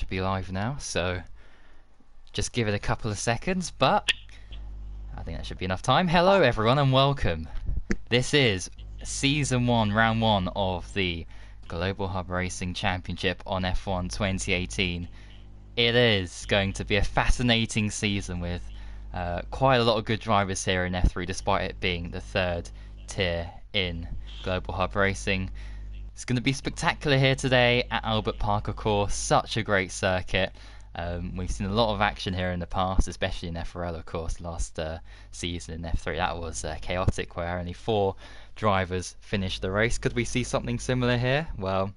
should be live now, so just give it a couple of seconds, but I think that should be enough time. Hello everyone and welcome. This is Season 1, Round 1 of the Global Hub Racing Championship on F1 2018. It is going to be a fascinating season with quite a lot of good drivers here in F3, despite it being the third tier in Global Hub Racing. It's going to be spectacular here today at Albert Park, of course. Such a great circuit. We've seen a lot of action here in the past, especially in FRL, of course. Last season in F3, that was chaotic, where only 4 drivers finished the race. Could we see something similar here? Well,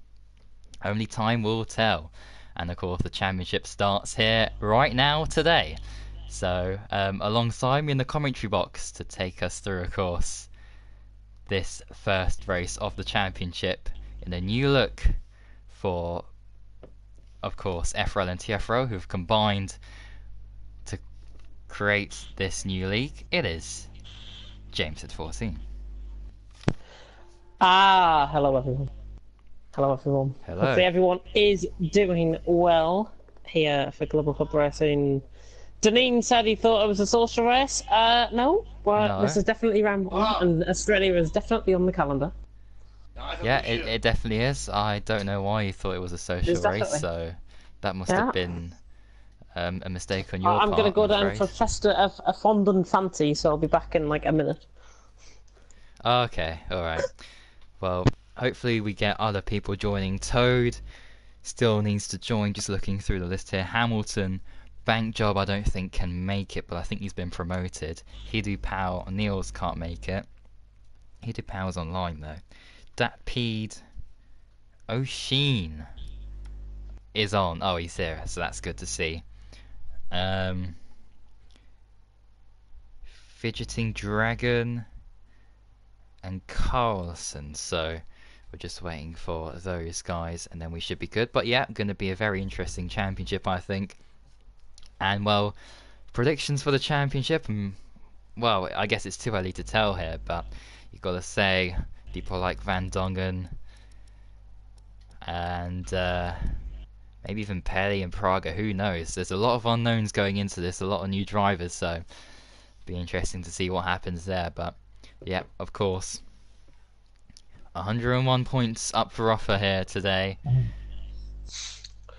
only time will tell. And of course, the championship starts here right now today. So, alongside me in the commentary box to take us through, of course, this first race of the championship in a new look for, of course, FRL and TFRO, who've combined to create this new league. It is James at 14. Hello everyone. Hello everyone. Hello. Hopefully everyone is doing well here for Global Hub Racing. Deneen said he thought it was a social race. No, No. This is definitely round 1, and Australia is definitely on the calendar. Yeah, it definitely is. I don't know why you thought it was a social race, so that must have been a mistake on your part. I'm going to go down afraid. for Festa of a Fondant Fancy, so I'll be back in like a minute. Okay, alright. Well, hopefully we get other people joining. Toad still needs to join, just looking through the list here. Hamilton, Bank Job I don't think can make it, but I think he's been promoted. Hidu Pao, Niels can't make it. Hidu Pao's online though. Datpeed, O'Sheen is on. Oh, he's here, so that's good to see. Fidgeting Dragon and Carlson, so we're just waiting for those guys and then we should be good. But yeah, going to be a very interesting championship, I think. And well, predictions for the championship, well, I guess it's too early to tell here, but you've got to say people like Van Dongen and maybe even Pelly and Praga, who knows. There's a lot of unknowns going into this, a lot of new drivers, so it'll be interesting to see what happens there. But yeah, of course, 101 points up for offer here today,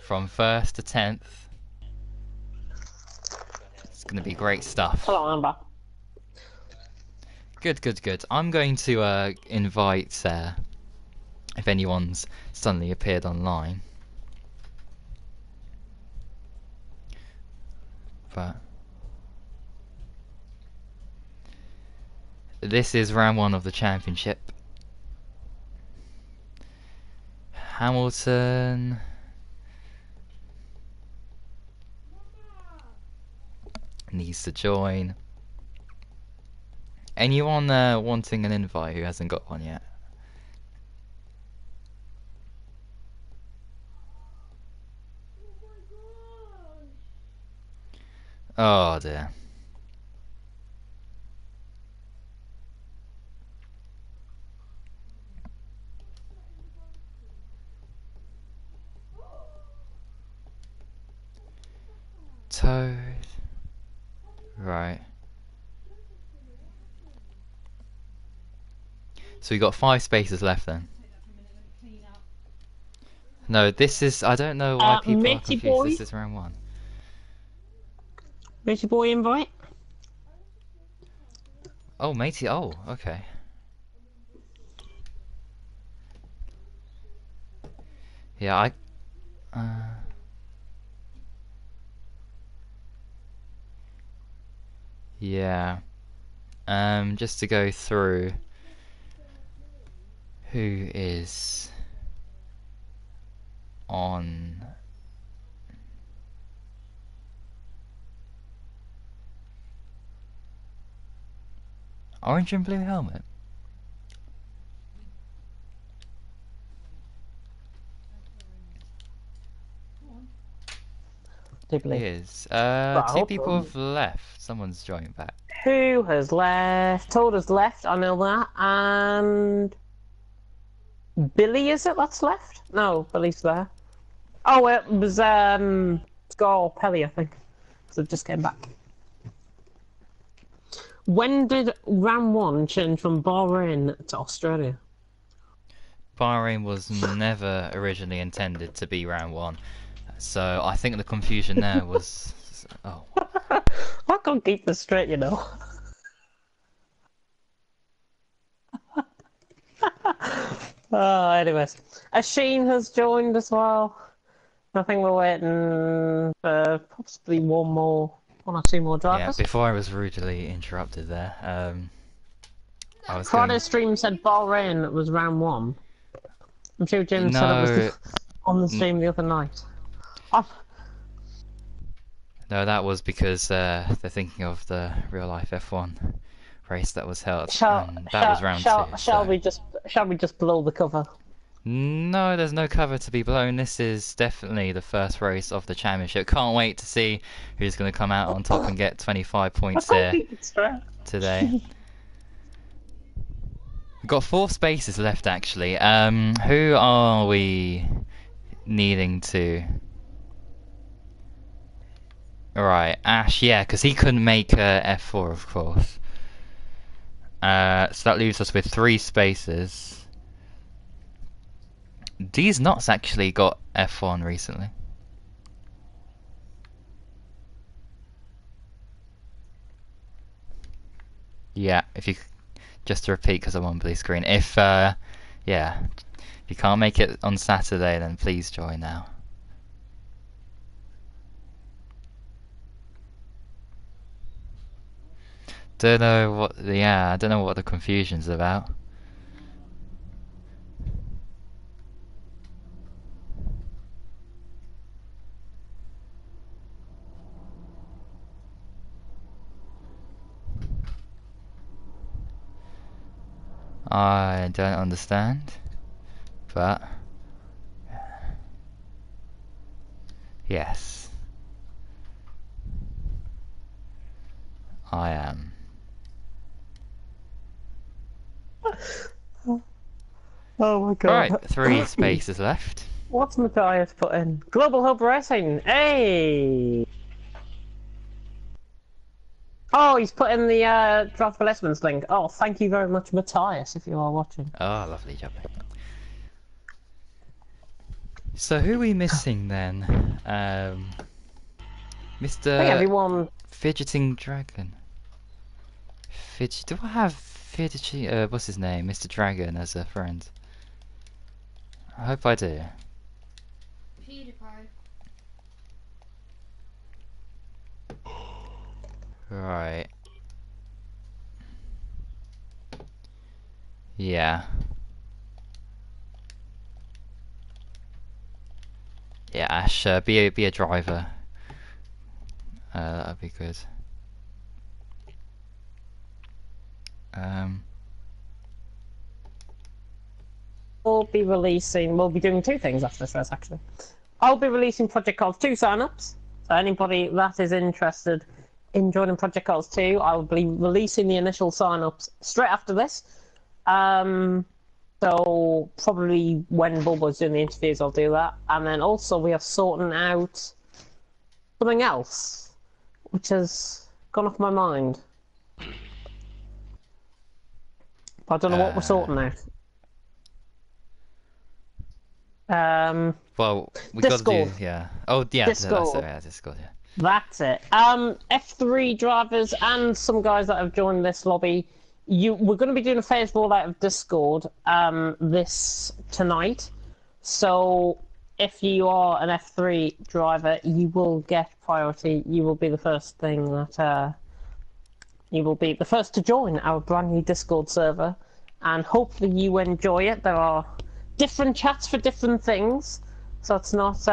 from 1st to 10th. It's going to be great stuff. Hello, Amber. Good. I'm going to invite if anyone's suddenly appeared online. But this is round 1 of the championship. Hamilton needs to join. Anyone wanting an invite who hasn't got one yet? Oh dear. Toad. Right. So we got 5 spaces left then. No, this is, I don't know why people are confused. Boy. This is round 1. Matey boy invite? Oh, matey, oh, okay. Yeah, yeah. Just to go through who is on orange and blue helmet. It is. 2 people have left. Someone's joining back. Who has left? Toad has left, I know that. And Billy, is it that's left? No, Billy's there. Oh, it was Scar Pelly, I think. So it just came back. When did round 1 change from Bahrain to Australia? Bahrain was never originally intended to be round 1. So I think the confusion there was... Oh. I can't keep this straight, you know. Anyways. Asheen has joined as well. I think we're waiting for possibly one or two more Yeah, drivers. before I was rudely interrupted there, I was Friday going... stream said Bahrain was round 1. I'm sure Jim said it was on the stream the other night. No, that was because they're thinking of the real life F1 race that was held, and that was round 2. Shall we just blow the cover? No, there's no cover to be blown. This is definitely the first race of the championship. Can't wait to see who's going to come out on top and get 25 points here today. We've got 4 spaces left actually. Who are we needing to... Alright, Ash, yeah, because he couldn't make F4, of course. So that leaves us with 3 spaces. D's Nuts actually got F1 recently. Yeah, if you... Just to repeat, because I'm on blue screen. If, yeah, if you can't make it on Saturday, then please join now. Don't know what, yeah, I don't know what the confusion's about. I don't understand, but yes, I am. Oh my god. Alright, 3 spaces left. What's Matthias put in? Global Hub Racing! Hey! Oh, he's put in the Draft for Lessons link. Oh, thank you very much, Matthias, if you are watching. Oh, lovely job. So who are we missing then? Mr. I think everyone... Fidgeting Dragon. Do I have Fidgeting... what's his name? Mr. Dragon as a friend? I hope I do. Right. Yeah. Yeah, Ash, be a driver. That'd be good. We'll be doing 2 things after this race, actually. I'll be releasing Project Cars 2 sign-ups. So anybody that is interested in joining Project Cars 2, I'll be releasing the initial sign-ups straight after this. So probably when Bulbo's doing the interviews, I'll do that. And then also we are sorting out something else, which has gone off my mind. But I don't know what we're sorting out. Well, we Discord. got to do, yeah. Oh, yeah, Discord. That's it, yeah, Discord, yeah. That's it. F3 drivers and some guys that have joined this lobby. We're going to be doing a phase rollout of Discord this tonight. So if you are an F3 driver, you will get priority. You will be the first thing that you will be the first to join our brand new Discord server, and hopefully you enjoy it. There are different chats for different things, so it's not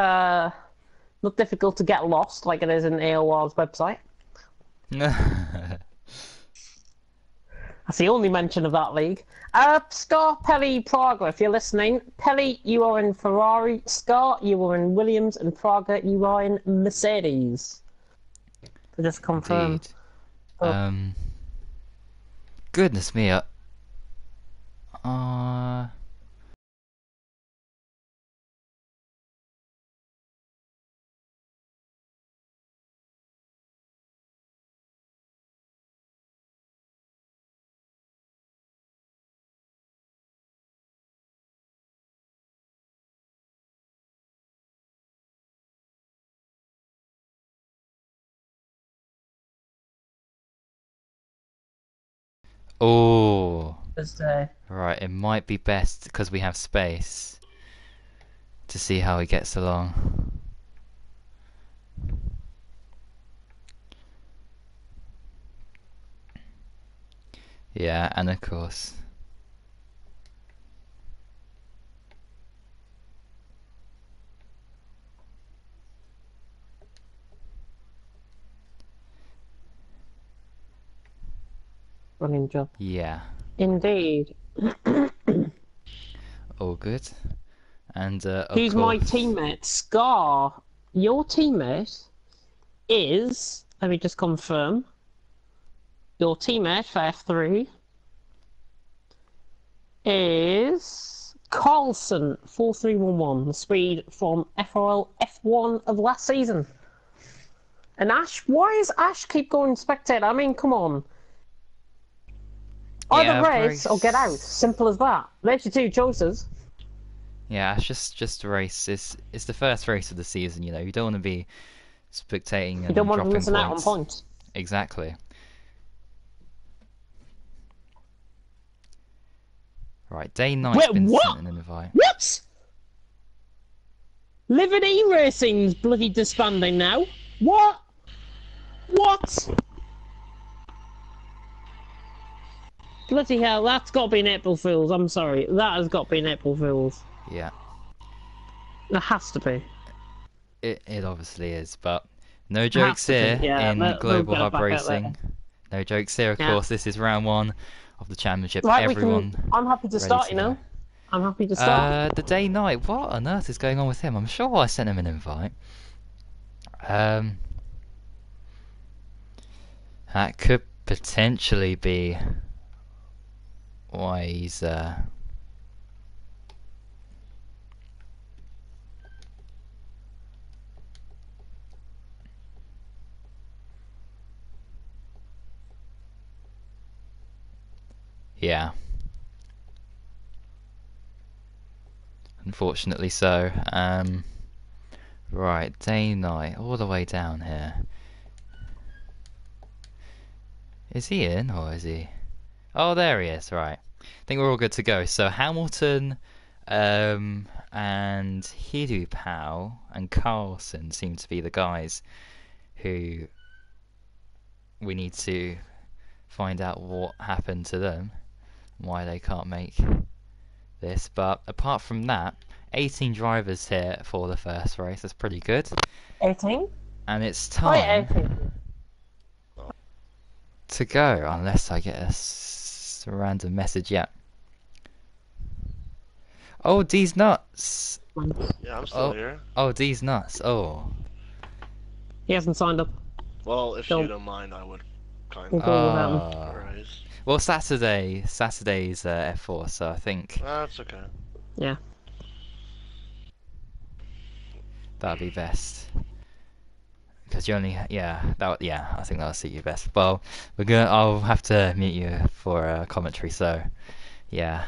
difficult to get lost like it is in AOR's website. That's the only mention of that league. Scar, Pelly, Praga, if you're listening. Pelly, you are in Ferrari. Scar, you are in Williams. And Praga, you are in Mercedes. To just confirm. Indeed. Goodness me. Oh, Thursday. right. It might be best because we have space to see how he gets along. Yeah, and of course. Brilliant job. Yeah, Indeed. all good. And of Who's my course. teammate? Scar. Your teammate is, let me just confirm, your teammate for F3 is Carlson 4311, the speed from FRL F1 of last season. And Ash, why does Ash keep going spectator? I mean, come on. Either Yeah, race or get out. Simple as that. There's your two choices. Yeah, it's just a race. It's the first race of the season, you know. You don't want to be spectating and You don't want to dropping listen out on points. points. Exactly. Right, Day Knight's Wait, been what? sent an invite. What? Liberty Racing's bloody disbanding now. What? What? Bloody hell, that's got to be an April Fool's. I'm sorry. That has got to be an April Fool's. Yeah, It has to be. it obviously is, but no jokes to be, here yeah, in they'll Global get it Hub back out Racing. No jokes here, of Yeah. course. This is round one of the championship. Right, Everyone I'm happy to ready start, to you know. go. I'm happy to start. The Day Knight. What on earth is going on with him? I'm sure I sent him an invite. That could potentially be why he's yeah. Unfortunately so. Right, Day Night, all the way down here. Is he in, or is he? Oh, there he is, right. I think we're all good to go. So Hamilton, and Hidu Pao and Carlson seem to be the guys who we need to find out what happened to them, why they can't make this. But apart from that, 18 drivers here for the first race. That's pretty good. 18? And it's time 18. to go, unless I get a random message yet. Oh, D's nuts. Yeah, I'm still here. Oh, D's nuts. Oh. He hasn't signed up. Well, if Don't- you don't mind, I would kind We'll of go with that. raise. Well, Saturday's F4, so I think That's okay. Yeah. that'd be best. Because you only, yeah, I think that'll suit you best. Well, I'll have to mute you for a commentary, so, yeah.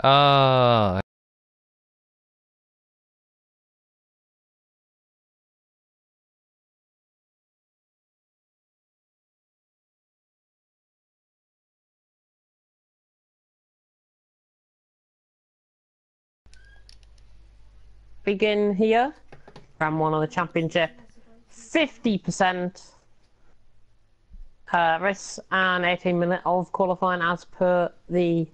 Oh. Begin here. Round one of the championship. 50% race and 18 minutes of qualifying as per the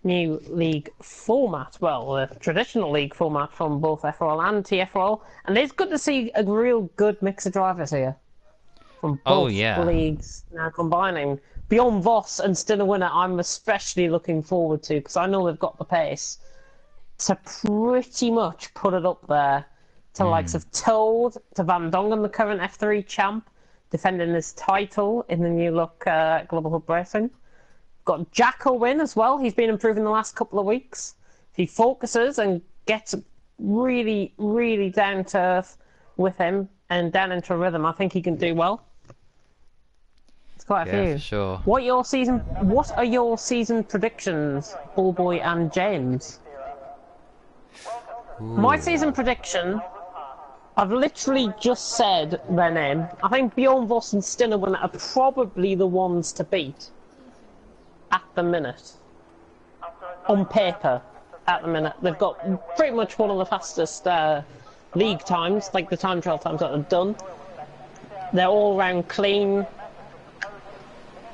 new league format. Well, the traditional league format from both FRL and TFRL. And it's good to see a real good mix of drivers here. From both leagues now combining. Beyond Voss and still a winner, I'm especially looking forward to, because I know they've got the pace to pretty much put it up there to the likes of Toad, to Van Dongen, the current F3 champ, defending his title in the new look Global Hub Racing. Got Jacko win as well. He's been improving the last couple of weeks. If he focuses and gets really, really down to earth with him and down into rhythm, I think he can do well. It's quite a few. For sure. What are your season predictions, Bullboy and James? Ooh. My season prediction I've literally just said their name. I think Bjorn Voss and Stinnerwin are probably the ones to beat at the minute. On paper, at the minute. They've got pretty much one of the fastest league times, like the time trial times that they've done. They're all round clean.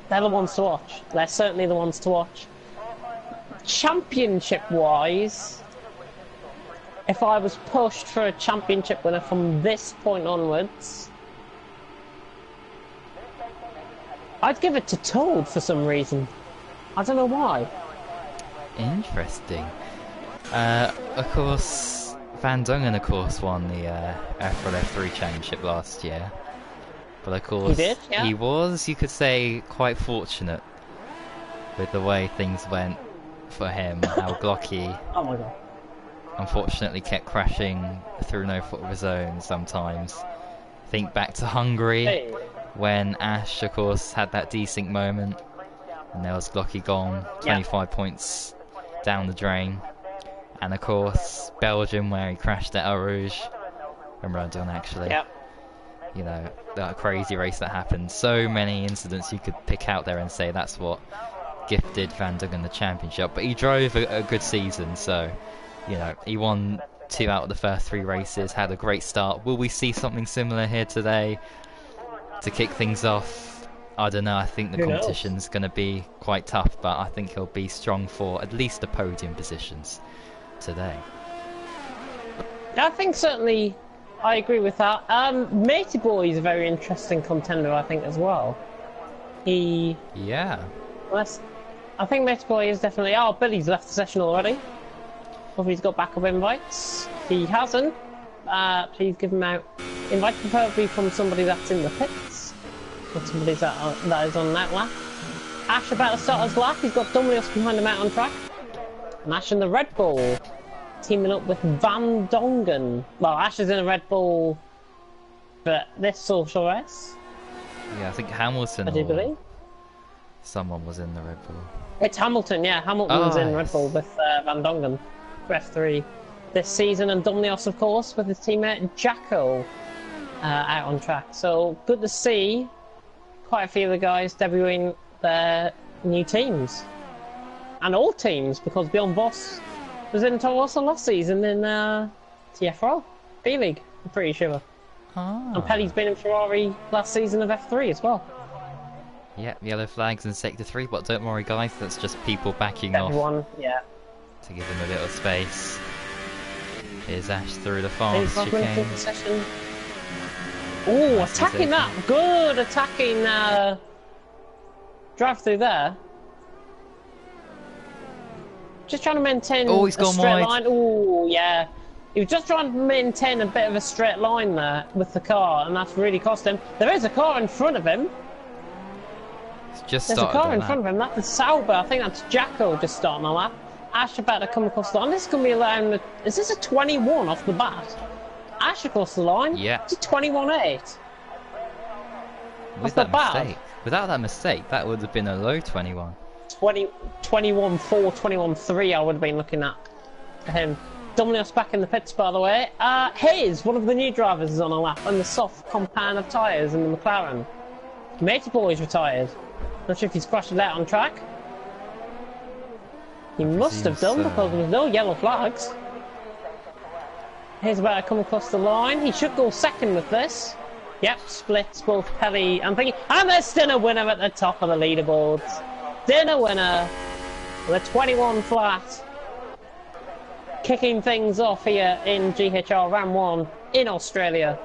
They're the ones to watch. They're certainly the ones to watch. Championship-wise, if I was pushed for a championship winner from this point onwards, I'd give it to Toad for some reason. I don't know why. Interesting. Of course, Van Dongen, of course, won the F3 championship last year. But of course, He did, yeah. he was, you could say, quite fortunate with the way things went for him. How Glocky, Oh my god. unfortunately, kept crashing through no fault of his own sometimes. Think back to Hungary, Hey. when Ash, of course, had that desync moment. And there was Glocky gone, 25 points down the drain. And of course, Belgium, where he crashed at Eau Rouge. And Rondon, actually. Yep. You know, that crazy race that happened. So many incidents you could pick out there and say that's what gifted Van Dongen the championship. But he drove a good season, so, you know, he won 2 out of the first 3 races, had a great start. Will we see something similar here today to kick things off? I don't know. I think the Who knows? competition's going to be quite tough, but I think he'll be strong for at least the podium positions today. I think certainly I agree with that. Matey Boy is a very interesting contender, I think, as well. He... Yeah. I think Matey Boy is definitely... Oh, Billy's left the session already. Hope he's got backup invites. He hasn't. Please give him out. Invite preferably from somebody that's in the pits. Not somebody that is on that lap. Ash about to start his lap. He's got Dumlios behind him out on track. And Ash in the Red Bull. Teaming up with Van Dongen. Well, Ash is in a Red Bull for this social race, Yeah, I think Hamilton I do or believe. someone was in the Red Bull. It's Hamilton, yeah. Hamilton's Oh, in Red yes. Bull with Van Dongen for F3 this season. And Dumlios, of course, with his teammate Jacko out on track. So good to see quite a few of the guys debuting their new teams. And all teams, because Bjorn Voss was in Toro Rosso last season in TFR B-League, I'm pretty sure. Ah. And Pelly's been in Ferrari last season of F3 as well. Yep, yellow flags in Sector 3, but don't worry guys, that's just people backing off Everyone, yeah. to give them a bit of space. Here's Ash through the He's fast got room for chicane. possession. Ooh, Nice attacking that! Good attacking drive through there. Just trying to maintain Oh, he's a gone straight wide. line. Ooh, yeah. He was just trying to maintain a bit of a straight line there with the car, and that's really cost him. There is a car in front of him. It's just There's a started car on in that. front of him. That's Sauber. I think that's Jacko just starting a lap. Ash about to come across the line. This is going to be allowing the... Is this a 21 off the bat? Ash across the line? Yeah. It's a 21.8. With That's that not bad. mistake. Without that mistake, that would have been a low 21. 21.4, 21.3 I would have been looking at for him. Dominios back in the pits, by the way. Hayes, one of the new drivers, is on a lap on the soft compound of tyres in the McLaren. Matey Boy's retired. Not sure if he's crashed it out on track. He must have done so. because there was no yellow flags. Hayes about to come across the line. He should go second with this. Yep, splits both Pelly and Thingy. And there's still a winner at the top of the leaderboards. Dinner winner with a 21 flat. Kicking things off here in GHR Round 1 in Australia.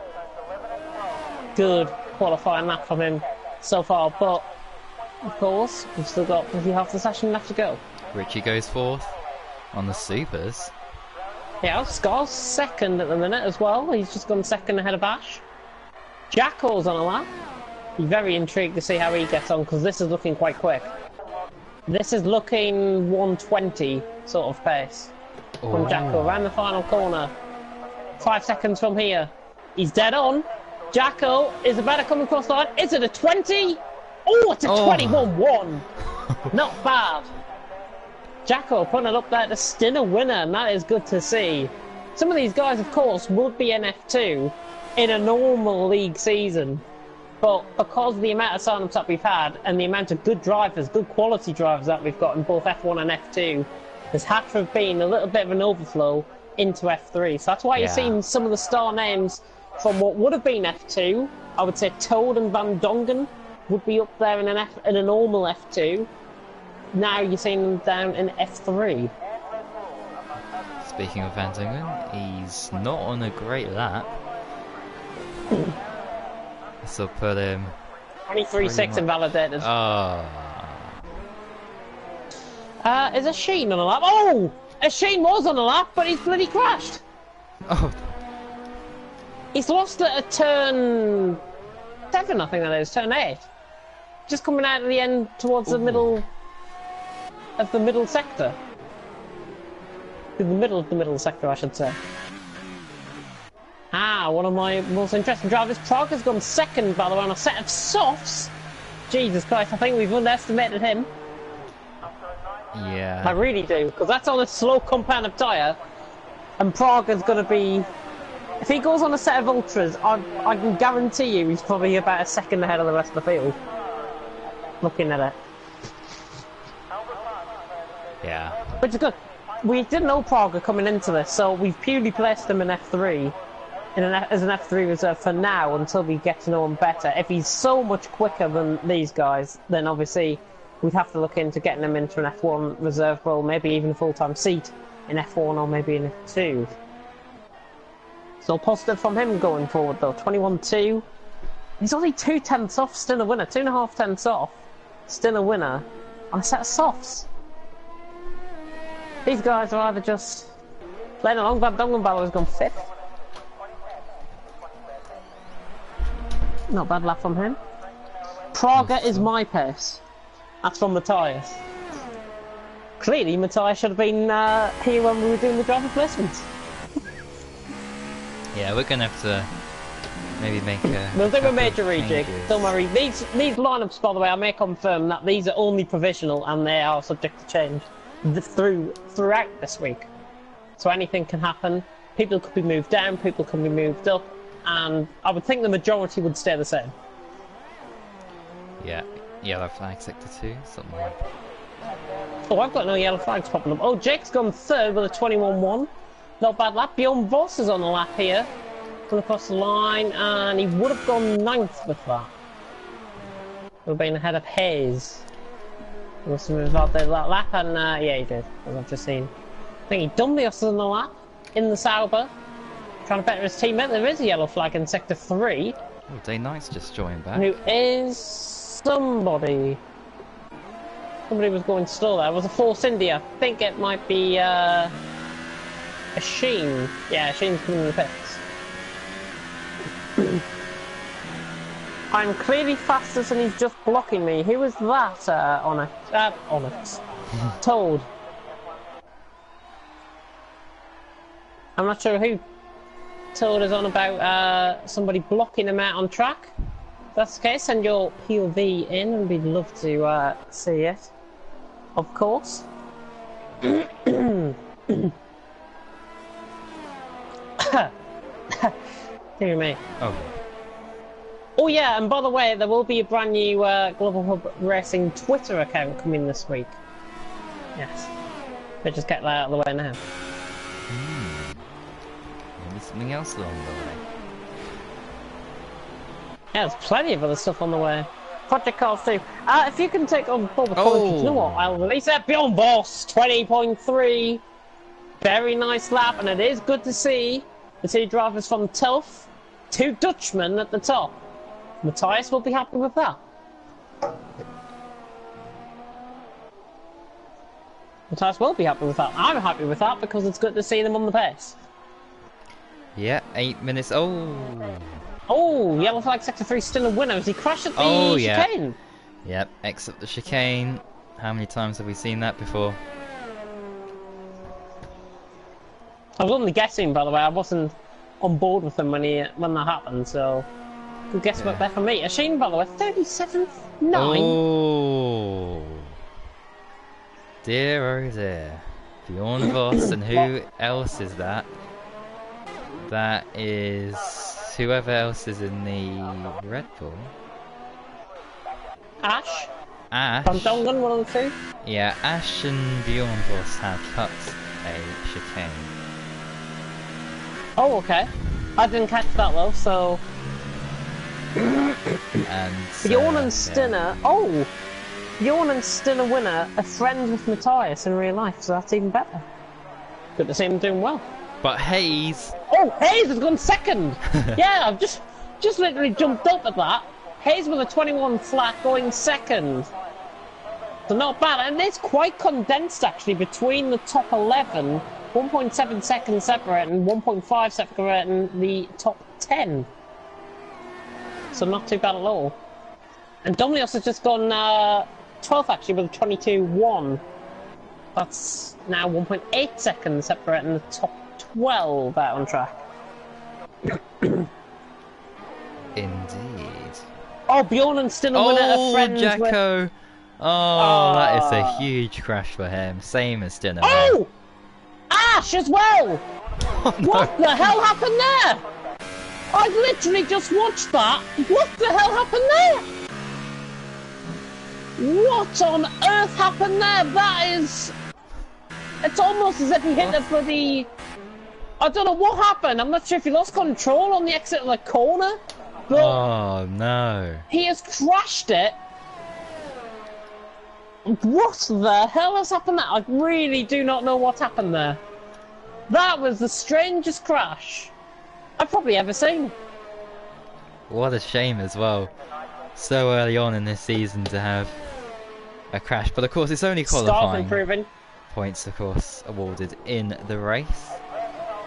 Good qualifying lap from him so far, but of course we've still got maybe half the session left to go. Richie goes fourth on the supers. Yeah, Scar's second at the minute as well. He's just gone second ahead of Ash. Jacko's on a lap. Be very intrigued to see how he gets on because this is looking quite quick. This is looking 120 sort of pace from Jacko around the final corner. 5 seconds from here. He's dead on. Jacko is about to come across the line. Is it a 20? Oh, it's a 21-1. Not bad. Jacko putting it up there to Stinner winner, and that is good to see. Some of these guys, of course, would be in F2 in a normal league season. But because of the amount of sign-ups that we've had and the amount of good drivers, good quality drivers that we've got in both F1 and F2, there's had to have been a little bit of an overflow into F3. So that's why you're seeing some of the star names from what would have been F2. I would say Toad and Van Dongen would be up there in a normal F2. Now you're seeing them down in F3. Speaking of Van Dongen, he's not on a great lap. So put him 23.6 invalidated. Is a Sheen on a lap? Oh! A Sheen was on a lap, but he's bloody crashed. Oh. He's lost at a turn 7, I think that is, turn 8. Just coming out of the end towards the middle of the middle sector. In the middle of the middle sector, I should say. One of my most interesting drivers. Prague has gone second, by the way, on a set of softs. Jesus Christ, I think we've underestimated him. Yeah. I really do, because that's on a slow compound of tyre. And Prague is going to be... If he goes on a set of ultras, I can guarantee you he's probably about a second ahead of the rest of the field. Looking at it. Yeah. Which is good. We didn't know Prague coming into this, so we've purely placed him in F3. As an F3 reserve for now, until we get to know him better. If he's so much quicker than these guys, then obviously we'd have to look into getting him into an F1 reserve role, maybe even a full-time seat in F1 or maybe in F2. So positive from him going forward though, 21.2. He's only 2/10 off, still a winner, 2.5 tenths off, still a winner on a set of softs. These guys are either just playing along. Van Dongenbauer has gone 5th. Not bad lap from him. Praga is my pace. That's from Matthias. Clearly, Matthias should have been here when we were doing the driver placements. Yeah, we're gonna have to maybe make a... We'll do a major rejig. Don't worry. These lineups, by the way, I may confirm that these are only provisional and they are subject to change throughout this week. So anything can happen. People could be moved down, people can be moved up. And I would think the majority would stay the same. Yeah, yellow flag sector 2, something like that. Oh, I've got no yellow flags popping up. Oh, Jake's gone 3rd with a 21.1. Not bad lap. Bjorn Voss is on the lap here. Going across the line, and he would have gone 9th with that. Would have been ahead of Hayes. He must have moved out there that lap, and yeah, he did, as I've just seen. I think he done the us on the lap, in the Sauber. Trying to better his teammate. There is a yellow flag in sector 3. Oh, Day Knight's just joined back. Who is somebody? Somebody was going slow there. It was a Force India. I think it might be a Sheen. Yeah, Sheen's coming in the pits. I'm clearly fastest and he's just blocking me. Who was that, Onyx? Toad. I'm not sure who Toad is on about somebody blocking him out on track. If that's the case, send your POV in and we'd love to see it. Of course. Dear me. Oh. Oh yeah, and by the way, there will be a brand new Global Hub Racing Twitter account coming this week. Yes. But just get that out of the way now. Maybe something else along the way. Yeah, there's plenty of other stuff on the way. Project Cars too. If you can take on board the commentary, you know what? I'll release that. Bjorn Boss, 20.3. Very nice lap, and it is good to see the two drivers from Tilf, 2 Dutchmen at the top. Matthias will be happy with that. Matthias will be happy with that. I'm happy with that because it's good to see them on the pace. Yeah, 8 minutes. Oh. Oh, yellow flag sector 3 still a winner as he crashed at the chicane. Yep, exit the chicane. How many times have we seen that before? I was only guessing, by the way. I wasn't on board with him when that happened, so good guess about that for me. Asheen, by the way, 37th, 9. Oh, dear oh dear. Bjorn Voss, and who else is that? That is whoever else is in the Red Bull. Ash? Ash. Fantongan, one of the two? Yeah, Ash and Bjorn Boss have cut a chicane. Oh, okay. I didn't catch that though, so... And Bjorn and Stinner... Oh! Bjorn and Stinner winner are friends with Matthias in real life, so that's even better. Good to see him doing well. But Hayes... Oh, Hayes has gone second! Yeah, I've just literally jumped up at that. Hayes with a 21 flat going second. So not bad, and it's quite condensed actually between the top 11. 1.7 seconds separating, 1.5 separating the top 10. So not too bad at all. And Dominios has just gone 12th actually with a 22.1. That's now 1.8 seconds separating the top 12 out on track. Indeed. Oh, Bjorn and Stinner winner are friends Jacko! with... Oh, that is a huge crash for him. Same as Stinner. Oh! Ash as well! Oh, no. What the hell happened there? I literally just watched that. What the hell happened there? What on earth happened there? That is... It's almost as if he hit the bloody... I don't know what happened. I'm not sure if he lost control on the exit of the corner. But Oh, no. he has crashed it. What the hell has happened there? I really do not know what happened there. That was the strangest crash I've probably ever seen. What a shame as well. So early on in this season to have a crash. But of course, it's only Scar's qualifying improving. points, of course, awarded in the race.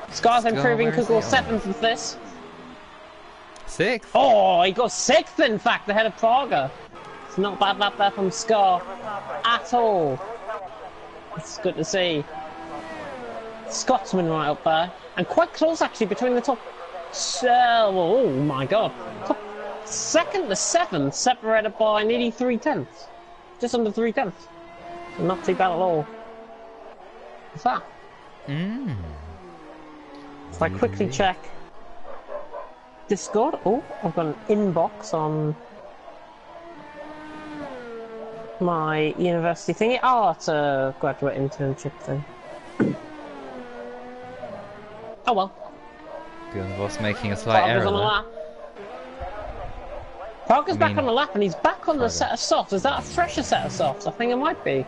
Scar's improving, where could is go he on? 7th with this. 6th? Oh, he got 6th in fact, ahead of Praga. It's not a bad lap there from Scar at all. It's good to see. Scotsman right up there. And quite close actually between the top... oh my god. Top 2nd to 7th, separated by nearly 3/10. Just under 3/10. So not too bad at all. What's that? So I quickly check Discord. Oh, I've got an inbox on my university thingy. Oh, it's a graduate internship thing. Oh well. Bjorn Voss making a slight Parker's error on the there. lap. Parker's back mean, on the lap and he's back on the Praga. set of softs. Is that a fresher set of softs? I think it might be.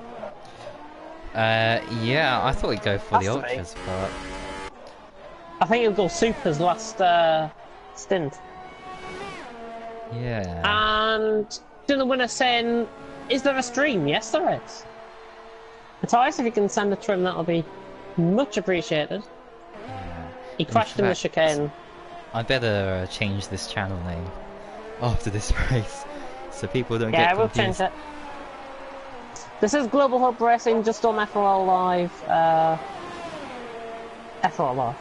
Yeah, I thought he'd go for the Has to be. ultras, but I think he'll go supers last stint. yeah. And the winner saying, is there a stream? Yes, there is. Matthias, if you can send a trim, that'll be much appreciated. He crashed in the fact, chicane. I better change this channel name after this race, so people don't Yeah, get we'll confused. change it. This is Global Hub Racing, just on FRL Live. FRL Live.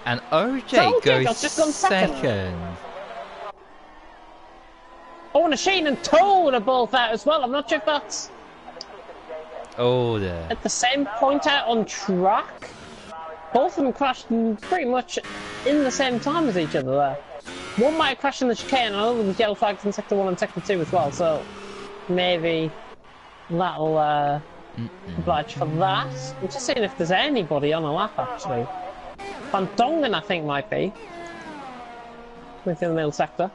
And OJ So OJ goes just gone second. second. Oh, and Shane and Toad are both out as well. I'm not sure if that's Oh, there. at the same point out on track. Both of them crashed pretty much in the same time as each other there. One might have crashed in the chicane, and another was yellow flags in Sector 1 and Sector 2 as well, so maybe that'll oblige for that. I'm just seeing if there's anybody on a lap actually. Van Dongen, I think, might be. Coming through the middle sector.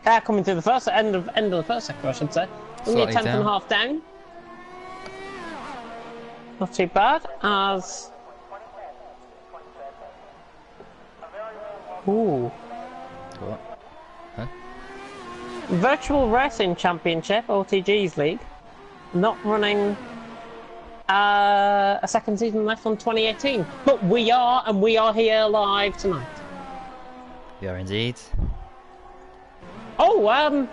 Coming through the first end of the first sector, I should say. Only a Slightly tenth and a half down. Not too bad, as... Ooh. What? Huh? Virtual Racing Championship, OTG's league. Not running a second season left on 2018. But we are, and we are here live tonight. We are indeed. Oh,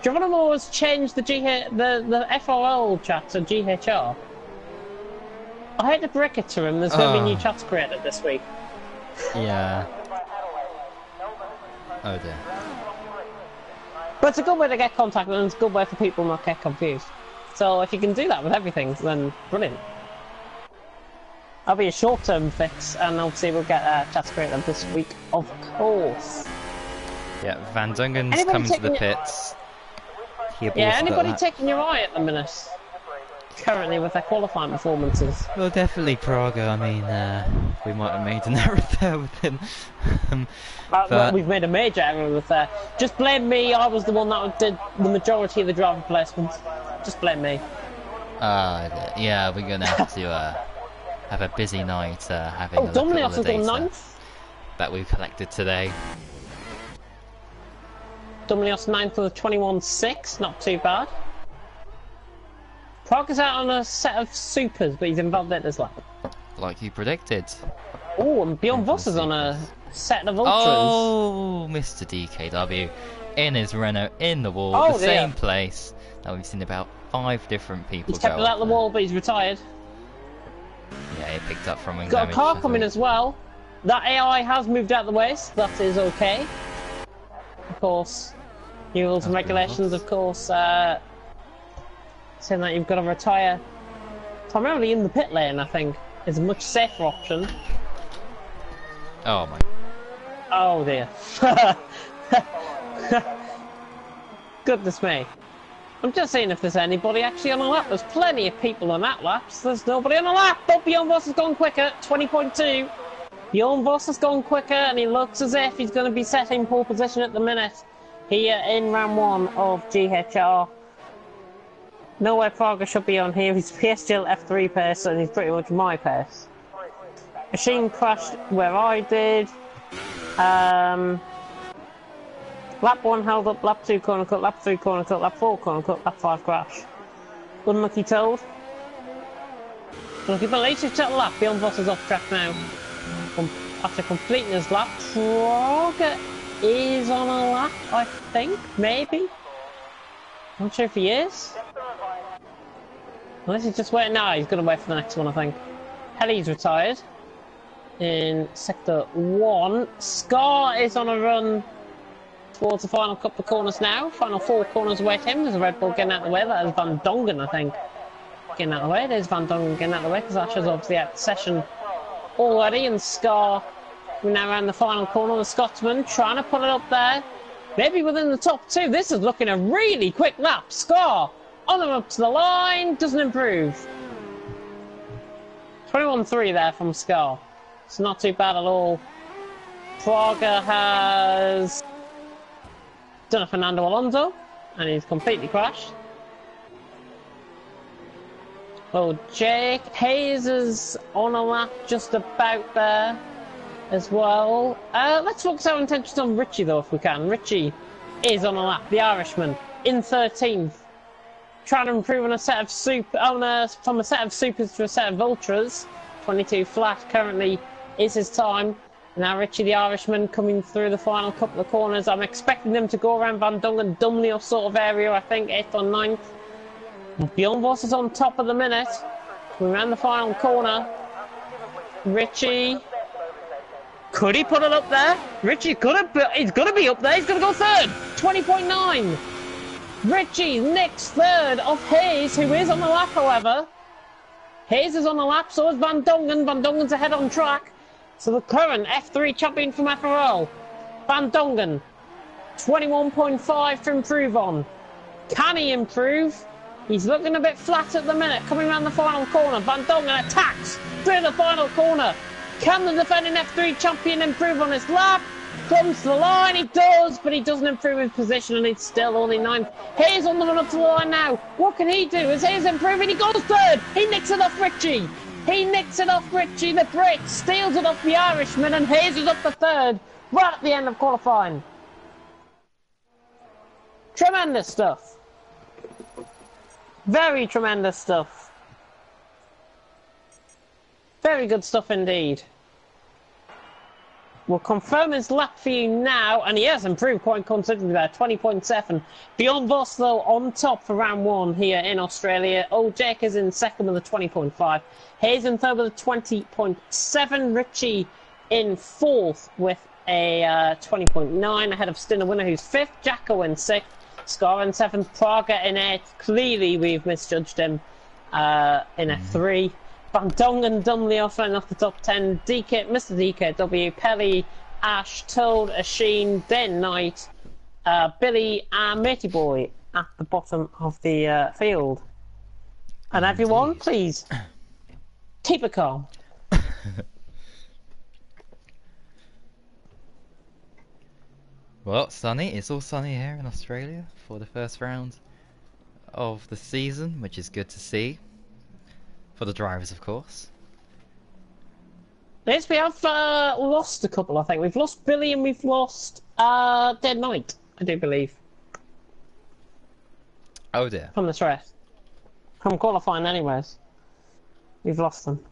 Geronimo has changed the FRL chat to GHR. I hate to break it to him, there's going to be new chats created this week. Yeah. Oh dear. But it's a good way to get contacted and it's a good way for people not to get confused. So if you can do that with everything, then brilliant. That'll be a short-term fix, and obviously we'll get Chats Creative this week, of course. Yeah, Van Dungen's Anybody coming to the taking- pits. He aborted Yeah, anybody that. taking your eye at the minute? Currently with their qualifying performances. Well, definitely Praga. I mean, we might have made an error there with him. Well, But- we've made a major error with that. Just blame me, I was the one that did the majority of the driver placements. Just blame me. Yeah, we're gonna have to have a busy night having Oh, a look at all Dominios the is on data 9th. that we've collected today. Dominios 9th with a 21.6, not too bad. Prague is out on a set of supers, but he's involved in his lap. Like you predicted. Oh, and Bjorn Voss is on a set of ultras. Oh, Mr. DKW in his Renault in the wall, Oh, the dear. same place that we've seen about 5 different people He's kept go it out off the there. wall, but he's retired. Yeah, he picked up from wing Got a damage, car I coming think. as well. That AI has moved out the way, so that is okay. Of course, new rules and That's good regulations, enough. of course, saying that you've got to retire primarily in the pit lane, I think, is a much safer option. Oh my. Oh dear. Goodness me. I'm just seeing if there's anybody actually on a lap. There's plenty of people on that laps. There's nobody on a lap. But Bjorn Voss has gone quicker. 20.2. Bjorn Voss has gone quicker, and he looks as if he's going to be setting pole position at the minute here in round 1 of GHR. Nowhere Praga should be on here. He's PSGL F3 pace, and he's pretty much my pace. Machine crashed where I did. Lap 1 held up, lap 2 corner cut, lap 3 corner cut, lap 4 corner cut, lap 5 crash. Unlucky told. Looking for latest at lap, Bjorn Voss is off track now. After completing his lap, Praga is on a lap, I think, maybe. I'm not sure if he is. Unless he's just waiting now, he's going to wait for the next one, I think. Heli's retired in sector 1. Scar is on a run towards the final couple of corners now. Final 4 corners await him. There's a Red Bull getting out of the way. That is Van Dongen, I think, getting out of the way. There's Van Dongen getting out of the way because Asher's obviously out of the session already. And Scar, we're now around the final corner. The Scotsman trying to put it up there. Maybe within the top 2. This is looking a really quick lap. Scar on him up to the line. Doesn't improve. 21.3 there from Scar. It's not too bad at all. Praga has done a Fernando Alonso, and he's completely crashed. Oh, Jake Hayes is on a lap just about there as well. Let's focus our intentions on Richie though, if we can. Richie is on a lap, the Irishman, in 13th. Trying to improve on a set of from a set of supers to a set of ultras. 22 flat currently is his time. Now Richie the Irishman coming through the final couple of corners. I'm expecting them to go around Van Dongen, Dumley sort of area, I think, 8th or 9th. Bjorn Voss is on top of the minute. We're around the final corner. Richie, could he put it up there? Richie could have, he's going to be up there, he's going to go 3rd. 20.9. Richie nicks 3rd off Hayes, who is on the lap, however. Hayes is on the lap, so is Van Dongen. Van Dongen's ahead on track. So the current F3 champion from FRL, Van Dongen, 21.5 to improve on. Can he improve? He's looking a bit flat at the minute, coming around the final corner. Van Dongen attacks through the final corner. Can the defending F3 champion improve on his lap? Comes to the line, he does, but he doesn't improve his position, and it's still only 9th. Hayes on the run up to the line now. What can he do? Is Hayes improving? He goes 3rd. He nicks it off Richie. He nicks it off Richie. The Brit steals it off the Irishman, and Hayes is up to 3rd, right at the end of qualifying. Tremendous stuff. Very tremendous stuff. Very good stuff indeed. We'll confirm his lap for you now, and he has improved quite considerably there, 20.7. Bjorn Voss, though, on top for round 1 here in Australia. Old Jake is in 2nd with a 20.5. Hayes in 3rd with a 20.7. Richie in 4th with a 20.9, ahead of Stinner Winner, who's 5th. Jacko in 6th. Scar in 7th. Praga in 8th. Clearly, we've misjudged him in F3. Van Dongen, Dunley off running off the top 10. DK, Mr. DKW, Pelly, Ash, Toad, Asheen, then Knight, Billy, and Matey Boy at the bottom of the field. And everyone, please keep it calm. Well, sunny. It's all sunny here in Australia for the first round of the season, which is good to see. For the drivers, of course. Yes, we have lost a couple, I think. We've lost Billy and we've lost Dead Knight, I do believe. Oh dear. From the stress. From qualifying anyways. We've lost them.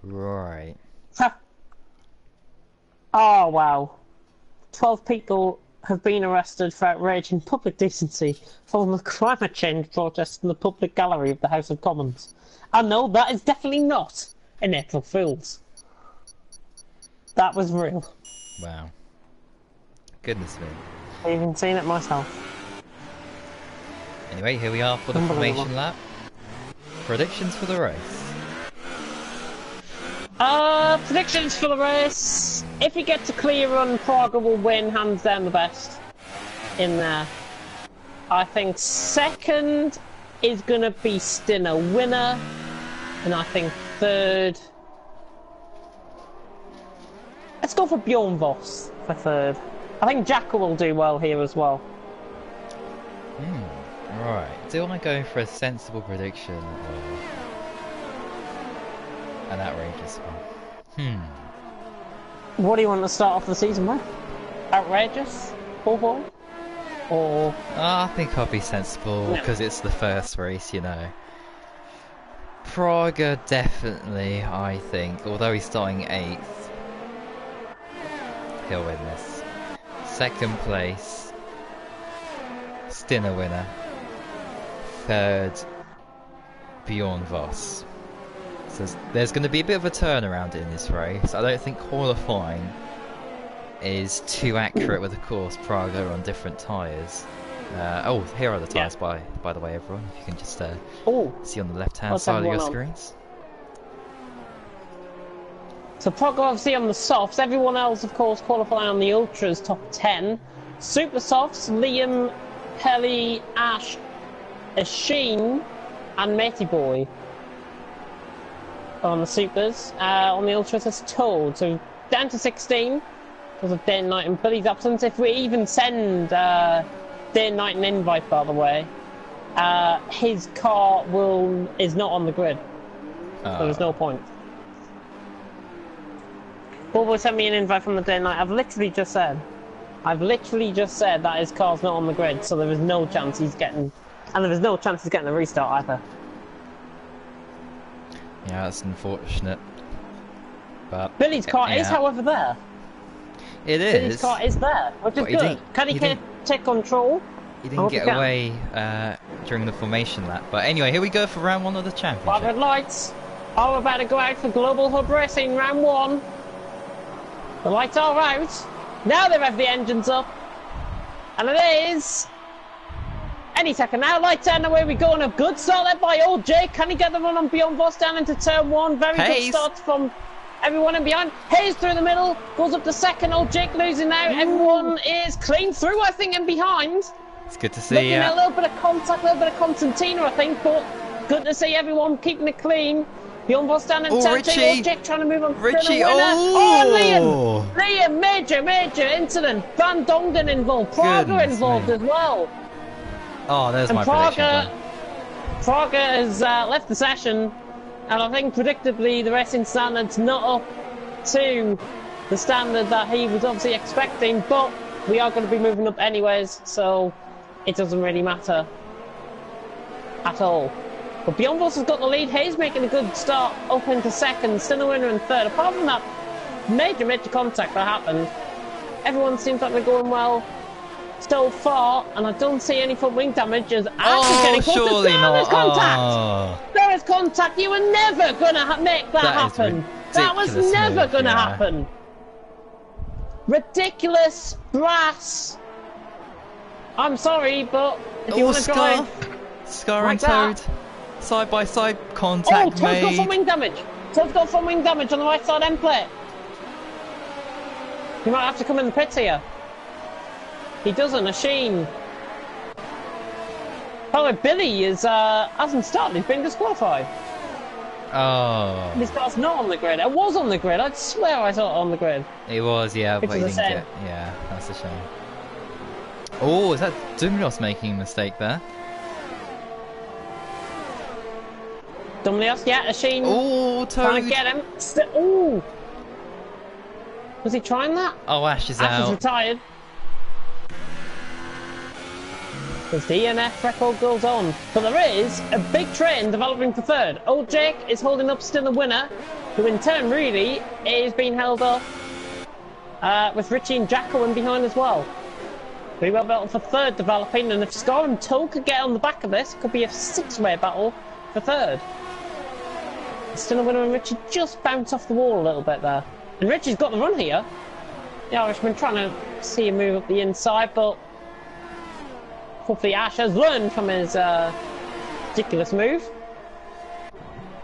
Right. Oh, wow. 12 people have been arrested for outraging public decency following the climate change protest in the public gallery of the House of Commons. And no, that is definitely not an April Fool's. That was real. Wow. Goodness me. I've even seen it myself. Anyway, here we are for the formation lap. Predictions for the race. Predictions for the race. If he gets a clear run, Praga will win, hands down the best in there. I think second is going to be Stinner winner, and I think third... Let's go for Bjorn Voss for third. I think Jacko will do well here as well. Right, do I go for a sensible prediction or an outrageous one? What do you want to start off the season with? Outrageous? Or? I think I'll be sensible because it's the first race, you know. Praga definitely, I think, although he's starting 8th, he'll win this. Second place, Stinner winner. Third, Bjorn Voss. So there's going to be a bit of a turnaround in this race. I don't think qualifying is too accurate with, of course, Praga on different tyres. Oh, here are the tyres, by the way, everyone. If you can just see on the left-hand side of your screens. So Praga obviously on the softs. Everyone else, of course, qualifying on the ultras top 10. Super softs: Liam, Pelly, Ash, Asheen, and Matey Boy. On the supers. On the ultras, it's Toad. So down to 16 because of Day and Night and Billy's absence. If we even send Day and Night an invite, by the way, his car is not on the grid. So there's no point. Bobo sent me an invite from the Day and Night. I've literally just said that his car's not on the grid, so there is no chance he's getting... And there is no chance he's getting a restart either. Yeah, that's unfortunate. But Billy's car is, however, there. It is. Billy's car is there, which is good. Can he take control? He didn't get away during the formation lap. But anyway, here we go for round 1 of the championship. 5 red lights. Oh, we're about to go out for Global Hub Racing, round 1. The lights are out. Now they have the engines up. And it is... Any second now, lights out, and away we go, and a good start led by Old Jake. Can he get the run on Bjorn Voss down into turn 1? Very good start from everyone in behind. Hayes through the middle, goes up to second. Old Jake losing now. Everyone is clean through, I think, and behind. It's good to see. Looking at a little bit of contact, a little bit of Constantino, I think, but good to see everyone keeping it clean. Bjorn Voss down in turn 2. Old Jake trying to move on. Richie, Liam, major incident. Van Dongen involved, Praga involved as well. Oh, there's my prediction. Praga has left the session, and I think predictably the racing standard's not up to the standard that he was obviously expecting, but we are going to be moving up anyways, so it doesn't really matter at all. But Bjorn Voss has got the lead. Hayes making a good start up into second, Stinner winner in third. Apart from that major contact that happened, everyone seems like they're going well so far, and I don't see any front wing damage as Ash is getting close. Surely not. There is contact. There is contact. You were never going to make that happen. That was never going to happen. Ridiculous brass. I'm sorry, but if you want to drive Scar and Toad. Side by side Oh, contact Toad's got front made. wing damage. Toad's got front wing damage on the right side end plate. He might have to come in the pits here. He doesn't, a Sheen. By the way, Billy hasn't started, he's been disqualified. Oh. This car's not on the grid. It was on the grid, I swear I saw it on the grid. It was, yeah, Which but he is a didn't shame. get. Yeah, that's a shame. Oh, is that Dumnos making a mistake there? Dumlios, yeah, a Sheen. Oh, Trying to Toad. get him. Ooh. Was he trying that? Oh, Ash is Ash is out. retired. Because the ENF record goes on. But there is a big train developing for third. Old Jake is holding up still a winner, who in turn really is being held up with Richie and Jacko in behind as well. We got battle for third developing, and if Scar and Toad could get on the back of this, it could be a six-way battle for third. Still a winner, and Richie just bounced off the wall a little bit there. And Richie's got the run here. The Irishman trying to see him move up the inside, but hopefully Ash has learned from his ridiculous move.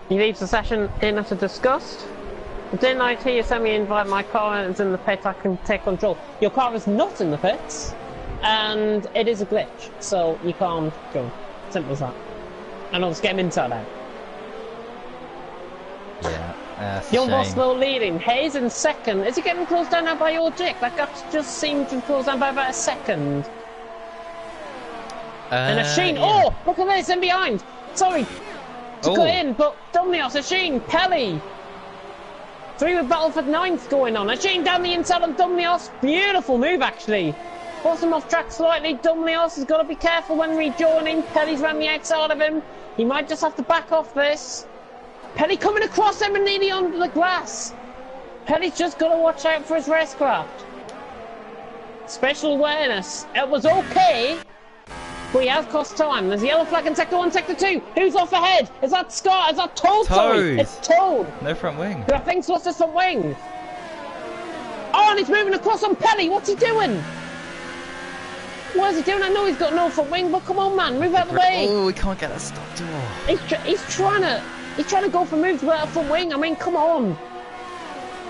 He leaves the session in at a disgust. Didn't I tell you, send me an invite, my car is in the pit, I can take control. Your car is not in the pits, and it is a glitch, so you can't go. Simple as that. And I'll just get him inside out. Yeah, that's a Young shame. Boswell leading. Hayes in second. Is he getting closed down now by your Dick? That gap just seemed to close down by about a second. And a Sheen. Yeah. Oh, look at this in behind. Sorry to Oh. cut in, but Dumnios, a Sheen, Pelly. 3 with battle for 9th going on. A Sheen down the inside on Dumnios. Beautiful move, actually. Force him off track slightly. Dumnios has got to be careful when rejoining. Pelly's around the outside of him. He might just have to back off this. Pelly coming across him and nearly under the glass. Pelly's just got to watch out for his racecraft. Special awareness. It was okay, but he has cost time. There's a yellow flag in sector 1, sector 2. Who's off ahead? Is that Scott? Is that Toad? Sorry, Toad. it's Toad. No front wing. Who I think's lost his front wing. Oh, and he's moving across on Pelly. What's he doing? What is he doing? I know he's got no front wing, but come on, man, move out the way. Oh, we can't get that stop door. He's trying to go for moves without a front wing. I mean, come on.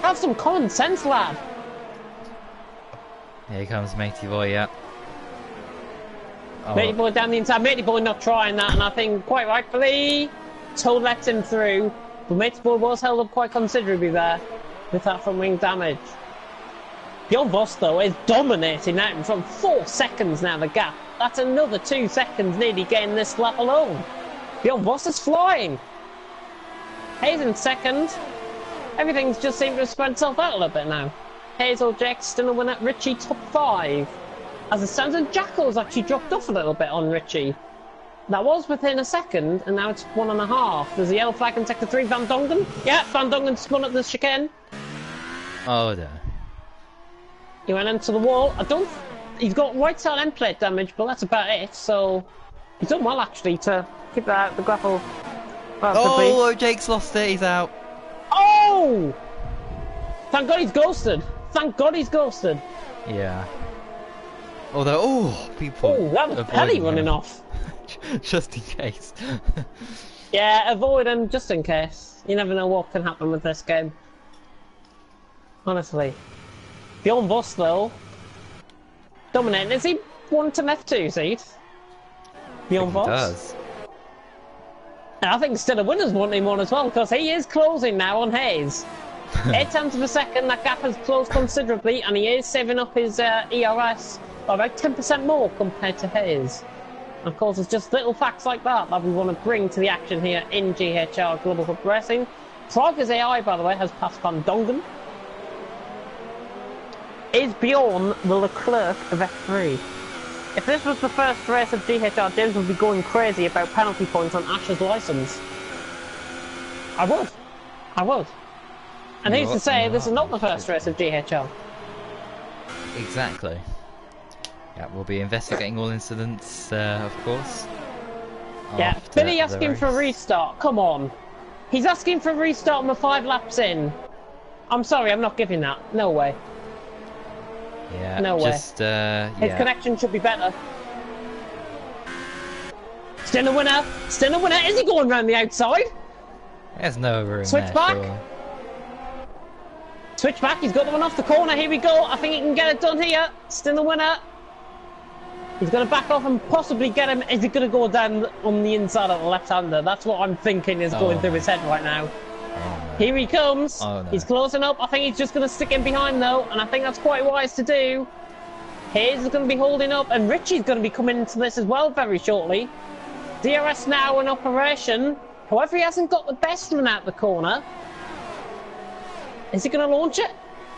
Have some common sense, lad. Here comes Matey Boy, yeah. Oh. Matey Boy down the inside. Matey Boy not trying that, and I think quite rightfully, Toad lets him through. But Matey Boy was held up quite considerably there with that front wing damage. Bjorn Voss, though, is dominating out in front. 4 seconds now, the gap. That's another 2 seconds nearly getting this lap alone. Bjorn Voss is flying. Hayes in second. Everything's just seemed to have spread itself out a little bit now. Hayes or Jack still a winner. Richie top 5. As it stands, and Jacko's actually dropped off a little bit on Richie. That was within a second, and now it's 1.5. There's a yellow flag in sector 3. Van Dongen. Yeah, Van Dongen spun up the chicane. Oh, no. He went into the wall. He's got right side end plate damage, but that's about it. So he's done well actually to keep that out of the grapple. Oh, Jake's lost it. He's out. Oh! Thank God he's ghosted. Thank God he's ghosted. Yeah. Although, people. Oh, that was avoiding Pelly him. running off. Just in case. Yeah, avoid him just in case. You never know what can happen with this game. Honestly. Bjorn Voss, though, dominating. Is he one to F2 seed? Bjorn Voss? Does. I think still a winner's wanting one as well, because he is closing now on Hayes. 8 tenths of a second, that gap has closed considerably, and he is saving up his ERS by about 10% more compared to Hayes. And of course, it's just little facts like that we want to bring to the action here in GHR Global Cup Racing. Prague's AI, by the way, has passed Van Dongen. Is Bjorn the Leclerc of F3? If this was the first race of GHR, James would be going crazy about penalty points on Ash's licence. I would. And who's to say this is not the first race of GHR? Exactly. Yeah, we'll be investigating all incidents, of course. Yeah, after Billy the asking for a race. restart. Come on. He's asking for a restart and we're 5 laps in. I'm sorry, I'm not giving that. No way. Yeah, No way. just, His connection should be better. Still a winner. Still a winner. Is he going round the outside? There's no room Switch there, back. sure. Switch back. He's got the one off the corner. Here we go. I think he can get it done here. Still a winner. He's going to back off and possibly get him. Is he going to go down on the inside of the left-hander? That's what I'm thinking is going through his head right now. Oh, no. Here he comes. Oh, no. He's closing up. I think he's just going to stick in behind though, and I think that's quite wise to do. Hayes is going to be holding up, and Richie's going to be coming into this as well very shortly. DRS now in operation. However, he hasn't got the best run out the corner. Is he going to launch it?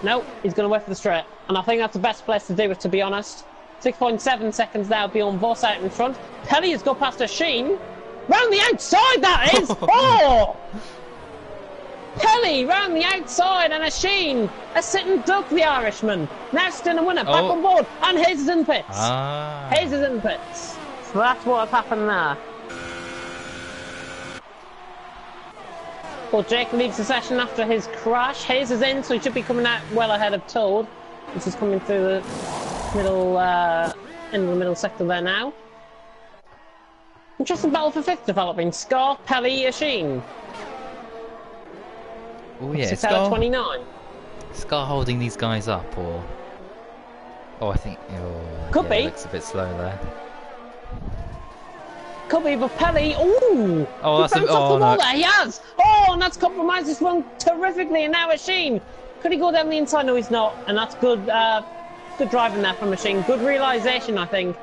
No, he's going to wait for the straight. And I think that's the best place to do it, to be honest. 6.7 seconds now beyond Voss out in front. Pelly has got past a Sheen. Round the outside, that is! Oh! Pelly round the outside and a Sheen. A sitting duck, the Irishman. Now still a winner, back on board. And Hayes is in pits. Hayes is in pits. So that's what has happened there. Well, Jake leaves the session after his crash. Hayes is in, so he should be coming out well ahead of Toad, which is coming through the middle, in the middle sector there now. Interesting battle for fifth developing. Scar, Pelly, Asheen. Oh yeah, 6 out of 29. Scar holding these guys up, or... Oh, I think... Oh, Could yeah, be. It looks a bit slow there. Could be, but Pelly, ooh! Oh, he that's a... bounced off Oh, the wall no. there, he has! Oh, and that's compromised this one terrifically, and now Asheen. Could he go down the inside? No, he's not, and that's good, good driving there from Asheen. Good realisation, I think.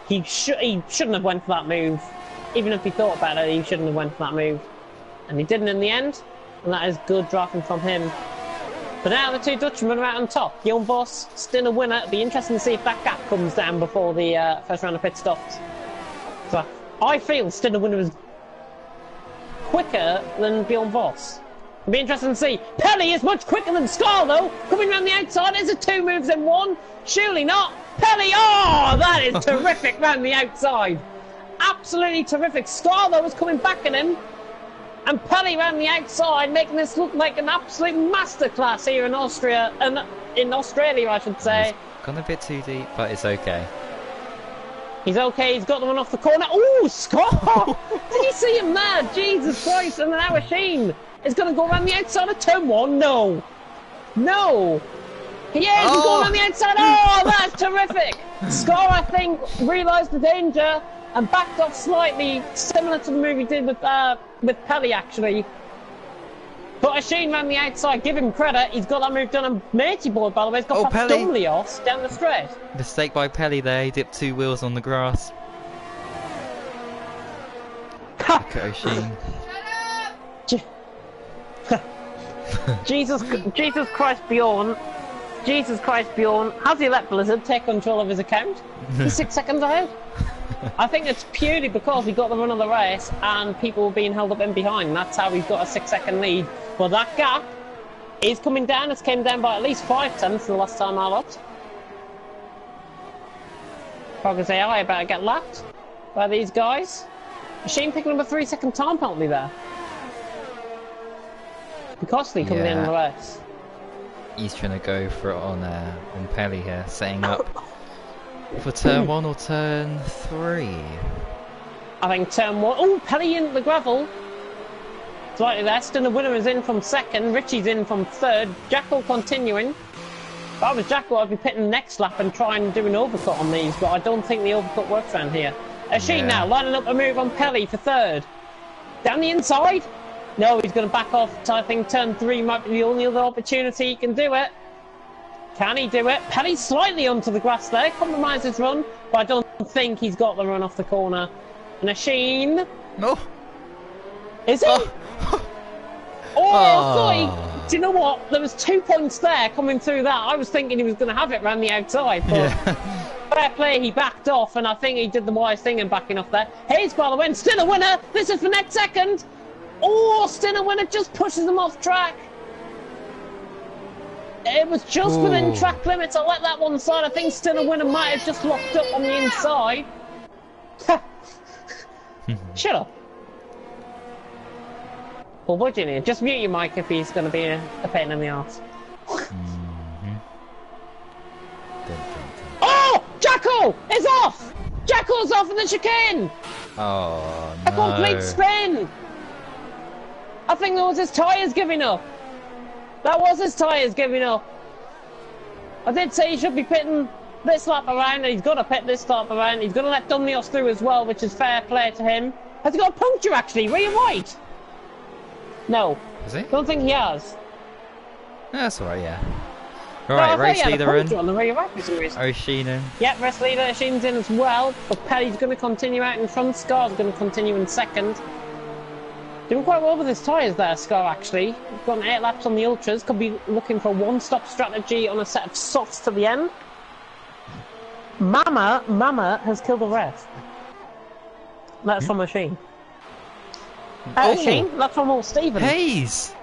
He shouldn't have went for that move. Even if he thought about it, he shouldn't have went for that move. And he didn't in the end, and that is good driving from him. But now the two Dutchmen are out on top. Jon Voss, still a winner. It'll be interesting to see if that gap comes down before the first round of pit stops. So I feel still a winner is quicker than Bjorn Voss. It'll be interesting to see. Pelly is much quicker than Scar though. Coming around the outside. Is it two moves in one? Surely not. Pelly, oh, that is terrific round the outside. Absolutely terrific. Scar though was coming back at him. And Pelly round the outside, making this look like an absolute masterclass here in Austria, and in Australia, I should say. It's gone a bit too deep, but it's okay. He's okay. He's got the one off the corner. Ooh, Scott! Did you see him there? Jesus Christ! And now Sheen is going to go around the outside of turn one. No, no. He is. He's going around the outside. Oh, that's terrific. Scar, I think, realised the danger and backed off slightly, similar to the move he did with Pelly, actually. But Asheen ran the outside, give him credit, he's got that move done, and Matey Boy, by the way, has got past Dumlios down the straight. Mistake by Pelly there, he dipped two wheels on the grass. Look at O'Sheen. Jesus Christ, Bjorn. Jesus Christ, Bjorn. Has he let Blizzard take control of his account? He's 6 seconds ahead. I think it's purely because he got the run of the race and people were being held up in behind. That's how he's got a 6 second lead. But that gap is coming down. It's came down by at least 5 tenths the last time I looked. Progress AI about to get lapped by these guys. Machine picking up a 3 second time penalty there. Costly coming in the race. He's trying to go for it on Pelly here, setting up for turn 1 or turn 3. I think turn 1. Oh, Pelly in the gravel. Slightly less. Then the winner is in from second. Richie's in from third. Jackal continuing. If I was Jackal, I'd be pitting next lap and try and do an overcut on these, but I don't think the overcut works around here. Asheen now lining up a move on Pelly for third. Down the inside. No, he's going to back off. So I think turn 3 might be the only other opportunity he can do it. Can he do it? Pelly slightly onto the grass there. Compromised his run, but I don't think he's got the run off the corner. And Asheen. No. Is he? I thought he... Do you know what? There was 2 points there coming through that. I was thinking he was going to have it round the outside, but fair play, he backed off, and I think he did the wise thing in backing off there. Hayes, by the way, still a winner. This is for next second. Oh, still a winner, just pushes him off track. It was just within track limits. I let that one slide. I think still a winner might have just locked up on the inside. Shut up. Well, what do you need? Just mute your mic if he's going to be a pain in the arse. Oh! Jackal is off! Jackal's off in the chicane! Oh A complete no. spin! I think that was his tyres giving up. That was his tyres giving up. I did say he should be pitting this lap around, and he's got to pit this lap around. He's going to let Dumnios through as well, which is fair play to him. Has he got a puncture actually? Were you right? No. Is he? Don't think he has. That's alright, yeah. No, I Alright, thought race he had a leader in. puncture on the rear rack for some reason. Oshinen. Yep, race leader, Shin's in as well, but Pelly's going to continue out in front. Scar's going to continue in second. Doing quite well with his tyres there, Scar, actually. He's got 8 laps on the Ultras. Could be looking for a one-stop strategy on a set of softs to the end. Mama has killed a ref. That's from Machine. Shane, that's from old Stephen. Hayes!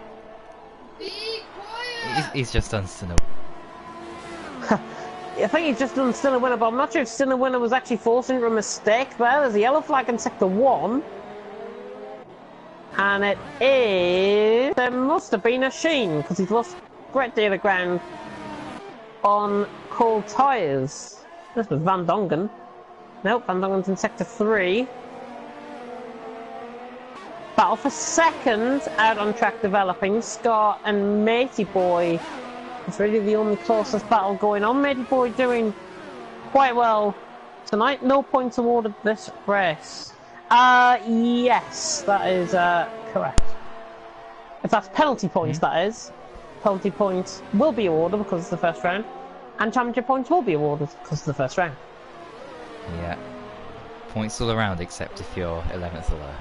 Be quiet! He's just done Stinner. I think he's just done Stinner winner, but I'm not sure if Stinner winner was actually forced into a mistake there. There's a yellow flag in sector 1. And it is... There must have been a Sheen, because he's lost a great deal of ground on cold tyres. This was Van Dongen. Nope, Van Dongen's in sector 3. Battle for second, out on track developing. Scar and Matey Boy. It's really the only closest battle going on. Matey Boy doing quite well tonight. No points awarded this race. Yes, that is correct. If that's penalty points, that is. Penalty points will be awarded because it's the first round. And championship points will be awarded because it's the first round. Yeah. Points all around except if you're 11th or lower.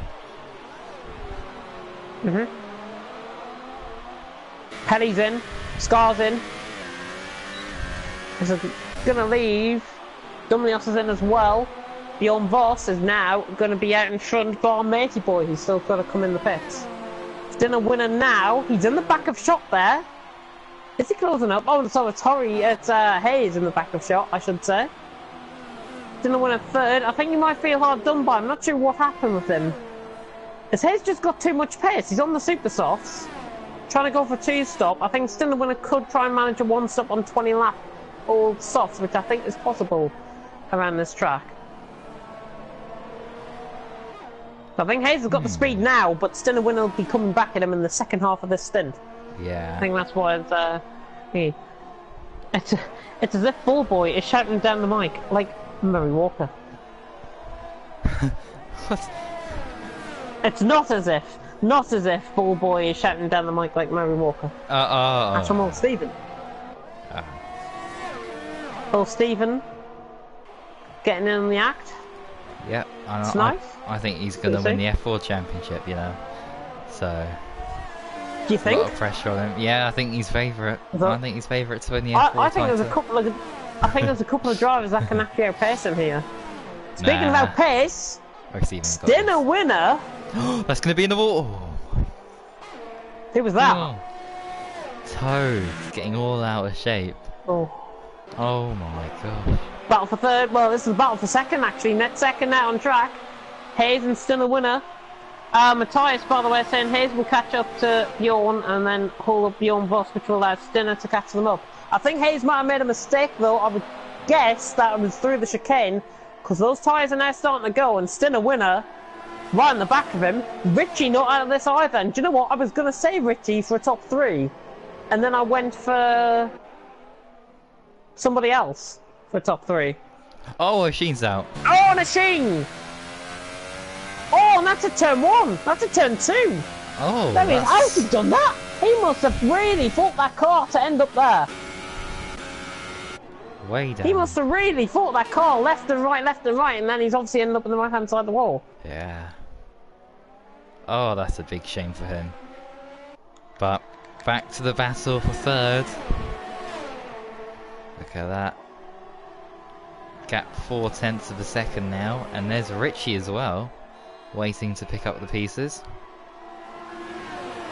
Pelly's in. Scar's in. This is gonna leave. Dumnios is in as well. Bjorn Voss is now going to be out in front bar Matey Boy. He's still got to come in the pits. Dinner winner now. He's in the back of shot there. Is he closing up? Oh, so it's Hayes in the back of shot, I should say. Dinner winner third. I think he might feel hard done by. I'm not sure what happened with him. Has Hayes just got too much pace? He's on the super softs. Trying to go for 2-stop. I think Dinner winner could try and manage a 1-stop on 20 lap old softs, which I think is possible around this track. I think Hayes has got the speed now, but Stinner winner will be coming back at him in the second half of this stint. Yeah. I think that's why it's as if Bull Boy is shouting down the mic like Murray Walker. What? It's not as if Bull Boy is shouting down the mic like Murray Walker. That's from old Stephen. Old Stephen getting in on the act. Yep. It's nice. I think he's going to win the F4 championship, you know. So. Do you think? A lot of pressure on him. Yeah, I think he's favourite. I think he's favourite to win the F4 I think title. there's a couple of drivers that can actually outpace him here. Speaking of outpace, Stinner winner. That's going to be in the wall. Who was that? Oh. Toad getting all out of shape. Oh My gosh. Battle for third. Well, this is battle for second actually. Net second now on track. Hayes and Stinner winner. Matthias, by the way, saying Hayes will catch up to Bjorn and then hold up Bjorn Voss, which will allow Stinner to catch them up. I think Hayes might have made a mistake though. I would guess that it was through the chicane because those tyres are now starting to go and Stinner winner right in the back of him. Richie not out of this either. And do you know what? I was going to say Richie for a top 3 and then I went for somebody else for top 3. Oh, Sheen's out. Oh, Nasheen! Oh, and that's a turn 1. That's a turn 2. Oh, That means how has he done that? He must have really fought that car to end up there. Way down. He must have really fought that car left and right, and then he's obviously ended up on the right-hand side of the wall. Yeah. Oh, that's a big shame for him. But back to the battle for third. Look at that. Gap 0.4 of a second now, and there's Richie as well, waiting to pick up the pieces.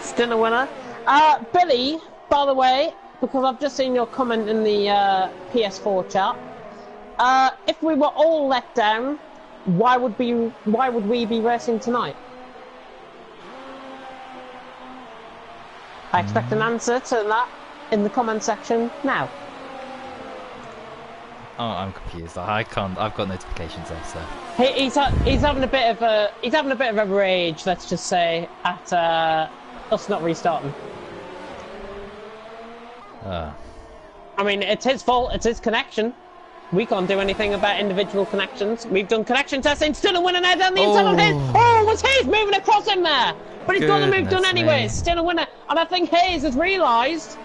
Stinner winner. Billy, by the way, because I've just seen your comment in the PS4 chat. If we were all let down, why would we be racing tonight? I expect an answer to that in the comment section now. Oh, I'm confused. I can't. I've got notifications off, so. He's having a bit of a rage. Let's just say at us not restarting. Uh. I mean, it's his fault. It's his connection. We can't do anything about individual connections. We've done connection testing. Still a winner now down the inside of Hayes. Oh, was Hayes moving across him there? But he's got the move done anyway. Still a winner. And I think Hayes has realised.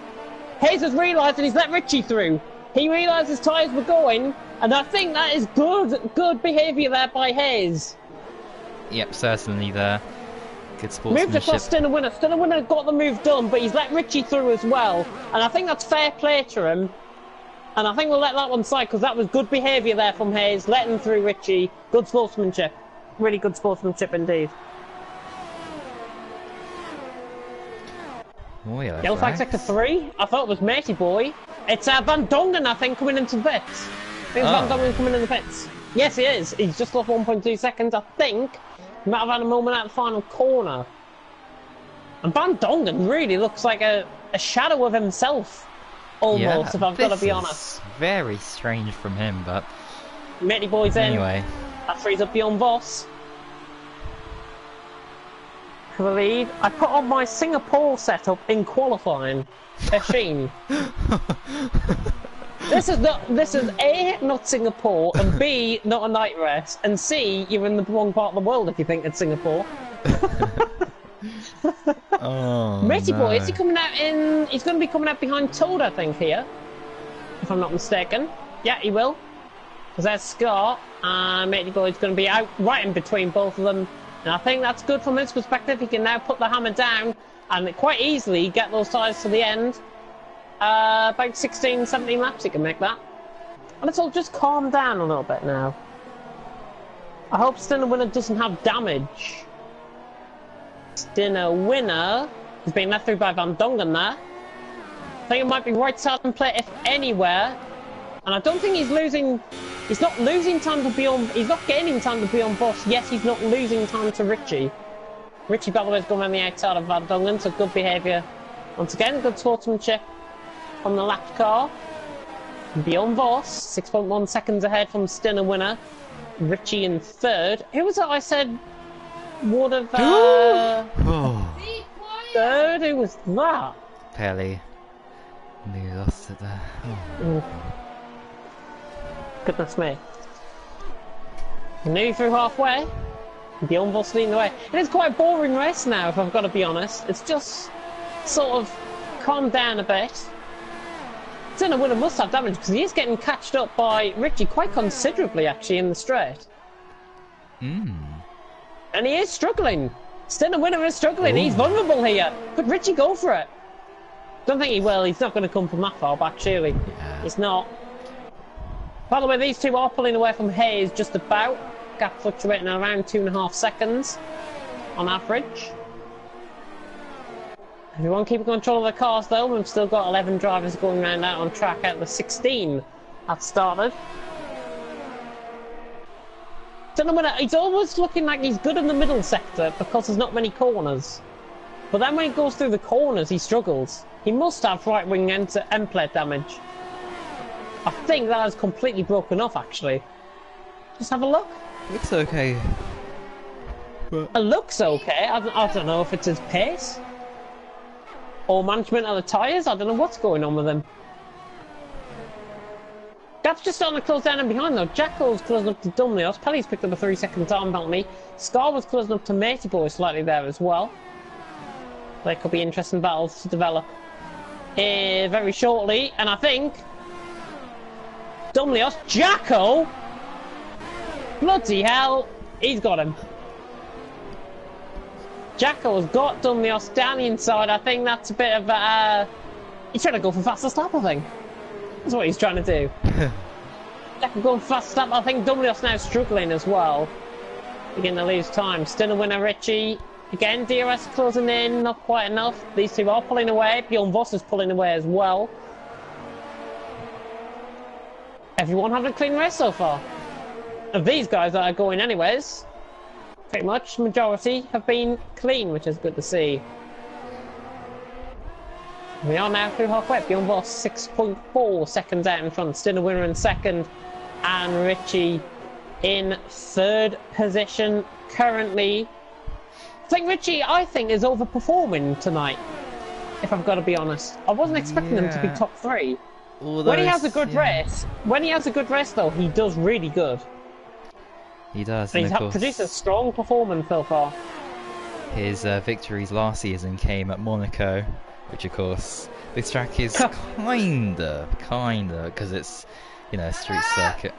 And he's let Richie through. He realised his tyres were going, and I think that is good behaviour there by Hayes. Yep, certainly there. Good sportsmanship. Moved across Still a winner. Still a winner got the move done, but he's let Richie through as well. And I think that's fair play to him. And I think we'll let that one slide because that was good behaviour there from Hayes, letting through Richie. Good sportsmanship. Really good sportsmanship indeed. Oh, Yellow flag sector 3? I thought it was Matey Boy. It's Van Dongen, I think, coming into the pits. I think it's Van Dongen coming in the pits. Yes, he is. He's just lost 1.2 seconds, I think. He might have had a moment at the final corner. And Van Dongen really looks like a shadow of himself. Almost, if I've got to be honest. Very strange from him, but Matey Boy's in. Anyway. That frees up Beyond Boss. For the lead. I put on my Singapore setup in qualifying. A shame. This is A, not Singapore, and B, not a night race, and C, you're in the wrong part of the world if you think it's Singapore. Oh, Matey Boy, is he coming out in... He's going to be coming out behind Toad, I think, here. If I'm not mistaken. Yeah, he will. Because there's Scott, and Matey Boy's going to be out right in between both of them. And I think that's good from his perspective. He can now put the hammer down and quite easily get those tyres to the end. About 16, 17 laps he can make that. And it's all just calm down a little bit now. I hope Stinner Winner doesn't have damage. Stinner Winner has been left through by Van Dongen there. I think it might be right starting play if anywhere. And I don't think he's losing... He's not losing time to Beyond... He's not gaining time to Beyond Boss. Yes, he's not losing time to Richie. Richie, by the way, is going around the outside of Van Dongen, so good behaviour. Once again, good sportsmanship on the lap car. Beyond Boss, 6.1 seconds ahead from Stinner Winner. Richie in third. Who was it I said would have... third? Who was that? Pelly. We lost it there. Oh. Goodness me. Nearly through halfway. Beyond Boss leading the way. It is quite a boring race now, if I've got to be honest. It's just sort of calmed down a bit. Stinner Winner must have damage because he is getting catched up by Richie quite considerably actually in the straight. And he is struggling. Stinner Winner is struggling. He's vulnerable here. Could Richie go for it? Don't think he will. He's not going to come from that far back, surely. Yeah. He's not. By the way, these two are pulling away from Hayes just about. Gap fluctuating around 2.5 seconds on average. Everyone keeping control of the cars though. We've still got 11 drivers going around out on track out of the 16 that started. He's almost looking like he's good in the middle sector because there's not many corners. But then when he goes through the corners, he struggles. He must have right wing end plate damage. I think that has completely broken off actually. Just have a look. Looks okay. But... It looks okay. I don't know if it's his pace. Or management of the tyres. I don't know what's going on with him. That's just starting to close down and behind though. Jacko's closing up to Dumlios. Pelly's picked up a 3-second time penalty. Scar was closing up to Matey Boy slightly there as well. There could be interesting battles to develop very shortly. And I think Dumlios, Jacko! Bloody hell! He's got him. Jacko has got Dumlios down the inside. I think that's a bit of a... he's trying to go for fastest lap, I think. That's what he's trying to do. Jacko going for fastest lap. I think Dumlios now struggling as well. Beginning to lose time. Stinner Winner Richie. Again, DRS closing in. Not quite enough. These two are pulling away. Bjorn Voss is pulling away as well. Everyone having a clean race so far. Of these guys that are going anyways, pretty much majority have been clean, which is good to see. We are now through halfway. Beyond Voss 6.4 seconds out in front. Still a winner in second. And Richie in third position currently. I think Richie, is overperforming tonight, if I've got to be honest. I wasn't expecting him to be top 3. Although when he has a good race, though, he does really good. He does. And he's produced a strong performance so far. His victories last season came at Monaco, which of course this track is kinda, because it's, you know, a street circuit.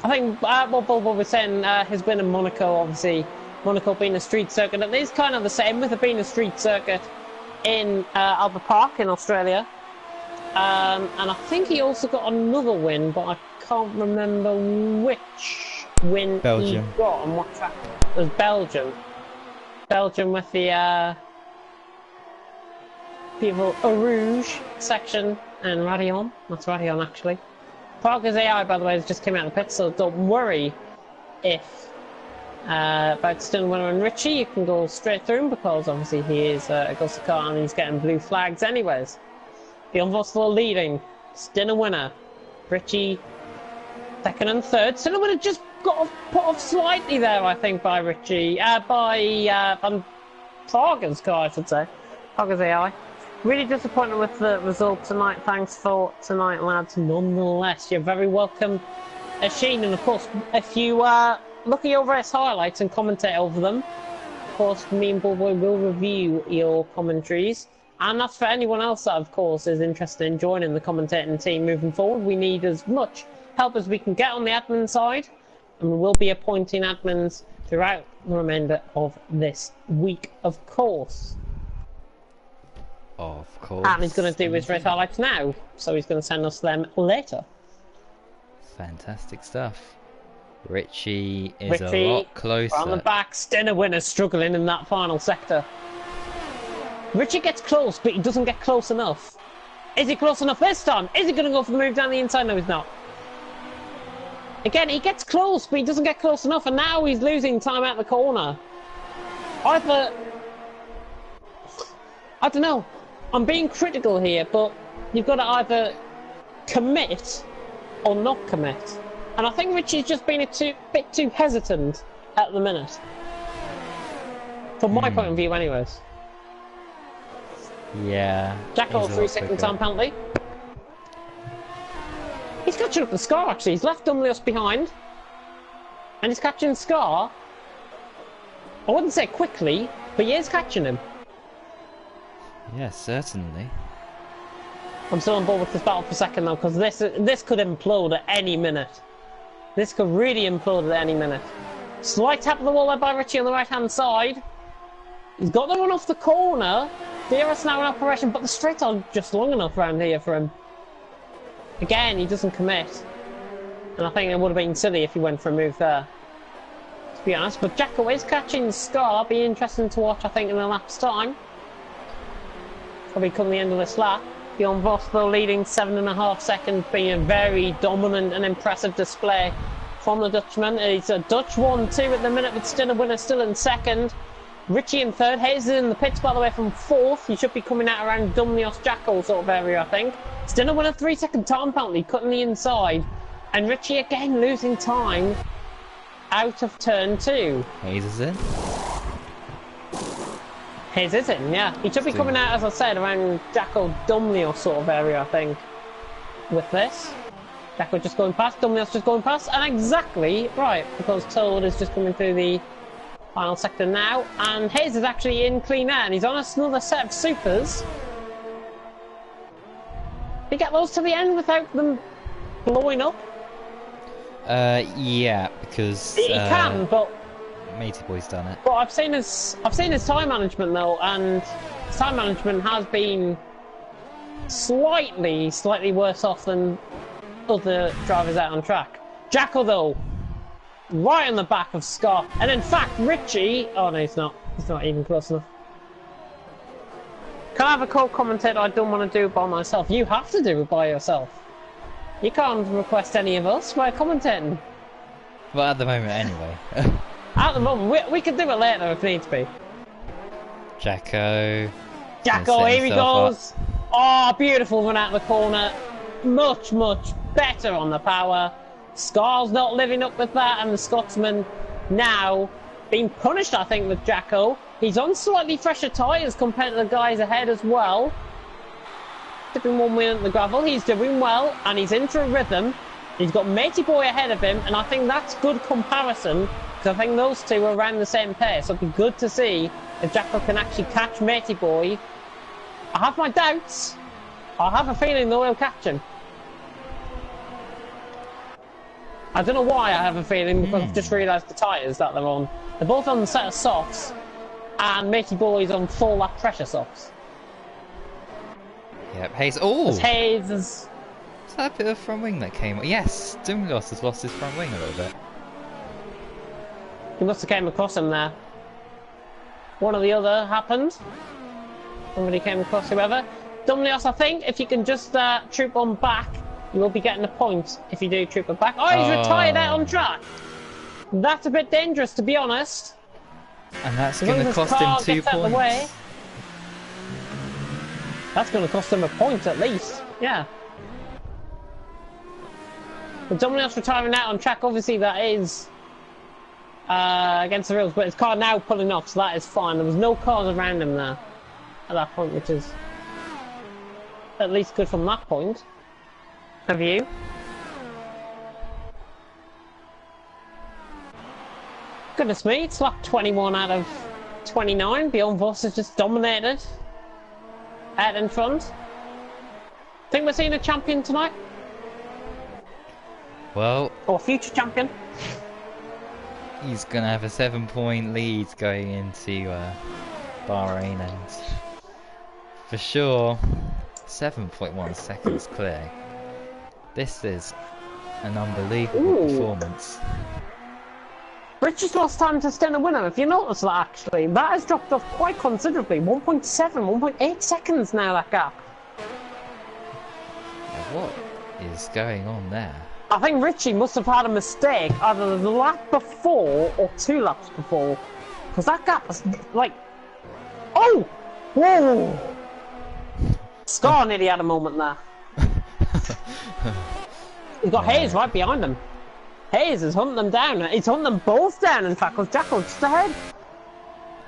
I think what Bob was saying, his win in Monaco, obviously, Monaco being a street circuit, it is kind of the same with it being a street circuit in Albert Park in Australia. And I think he also got another win, but I can't remember which win he got and what track. It was Belgium. Belgium with the beautiful Eau Rouge section and Radion. That's Radion actually. Parker's AI, by the way, has just came out of the pit, so don't worry if about still winner and Richie. You can go straight through him because obviously he is a ghost car and he's getting blue flags anyways. Beyond Voss still leading. Still winner. Richie second and third. Still winner just got put off slightly there, I think, by Richie. By Van Prager's car, I should say. Prager's AI. Really disappointed with the result tonight. Thanks for tonight, lads. Nonetheless, you're very welcome, Sheen. And of course, if you look at your race highlights and commentate over them, of course, me and Bullboy will review your commentaries. And that's for anyone else that, of course, is interested in joining the commentating team moving forward. We need as much help as we can get on the admin side, and we will be appointing admins throughout the remainder of this week, of course. Of course. And he's going to do his race highlights now, so he's going to send us them later. Fantastic stuff. Richie is a lot closer. On the back, Stenner winner struggling in that final sector. Richie gets close, but he doesn't get close enough. Is he close enough this time? Is he going to go for the move down the inside? No, he's not. Again, he gets close, but he doesn't get close enough, and now he's losing time out the corner. I don't know. I'm being critical here, but you've got to either commit or not commit. And I think Richie's just been a bit too hesitant at the minute. From my point of view, anyways. Yeah. Jackal 3 second time penalty. He's catching up the Scar actually. He's left Dumlios behind. And he's catching Scar. I wouldn't say quickly, but he is catching him. Yes, certainly. I'm still on board with this battle for a second though, because this could implode at any minute. This could really implode at any minute. Slight tap of the wall there by Richie on the right hand side. He's got the run off the corner. DRS now in operation, but the straights are just long enough around here for him. Again, he doesn't commit. And I think it would have been silly if he went for a move there, to be honest. But Jacko is catching Scar. Be interesting to watch, I think, in a lap's time. Probably come the end of this lap. Bjorn Voss, though, leading 7.5 seconds, being a very dominant and impressive display from the Dutchman. It's a Dutch 1-2 at the minute, but still a winner, still in second. Richie in third. Hayes is in the pits, by the way, from fourth. He should be coming out around Dumnios Jackal sort of area, I think. Still a winner, 3 second time penalty, cutting the inside. And Richie again losing time out of turn 2. Hayes is in. Hayes is in, yeah. He should be coming out, as I said, around Jackal Dumnios sort of area, I think, with this. Jackal just going past, Dumnios just going past, and exactly right, because Toad is just coming through the final sector now, and Hayes is actually in clean air, and he's on another set of supers. Did he get those to the end without them blowing up? Yeah, because he can, but Matey Boy's done it. But I've seen his time management though, and his time management has been slightly worse off than other drivers out on track. Jackal though, right on the back of Scott, and in fact Richie. Oh no, he's not. He's not even close enough. Can I have a co-commentator? I don't want to do it by myself. You have to do it by yourself. You can't request any of us. We're commentating. Well, at the moment, anyway. At the moment, we can do it later if needs be. Jacko. Jacko, here he himself goes. Oh, beautiful run out of the corner. Much, much better on the power. Scar's not living up with that, and the Scotsman now being punished, I think, with Jacko. He's on slightly fresher tyres compared to the guys ahead as well. Tipping 1 win at the gravel. He's doing well, and he's into a rhythm. He's got Matey Boy ahead of him, and I think that's good comparison, because I think those two are around the same pace. So it'd be good to see if Jacko can actually catch Matey Boy. I have my doubts. I have a feeling though he'll catch him. I don't know why I have a feeling, because I've just realised the tyres that they're on. They're both on a set of softs, and Matey Boy's on full lap pressure softs. Yep, Hayes. Oh! Hayes is... Is that a bit of front wing that came? Yes, Doomgloss has lost his front wing a little bit. He must have came across him there. One or the other happened. Somebody came across whoever. Dominios, I think, if you can just troop on back, you will be getting a point if you do troop on back. Oh, he's retired out on track. That's a bit dangerous, to be honest. And that's going to cost him 2 points. That's going to cost him a point at least. Yeah. But Dominios retiring out on track, obviously that is against the rules, but his car now pulling off, so that is fine. There was no cars around him there at that point, which is at least good from that point of view. Goodness me, it's lap 21 out of 29. Bjorn Voss has just dominated out in front. Think we're seeing a champion tonight? Well, or future champion? He's going to have a 7-point lead going into Bahrain, and for sure 7.1 seconds clear. This is an unbelievable performance. Richard's lost time to stint a winner. If you notice that, actually, that has dropped off quite considerably. 1.7, 1.8 seconds now, that gap. What is going on there? I think Richie must have had a mistake either the lap before or 2 laps before, because that gap was like, oh, whoa! Scar nearly had a moment there. He's got Hayes right behind him. Hayes is hunting them down. He's hunting them both down, in fact, because Jacko's just ahead.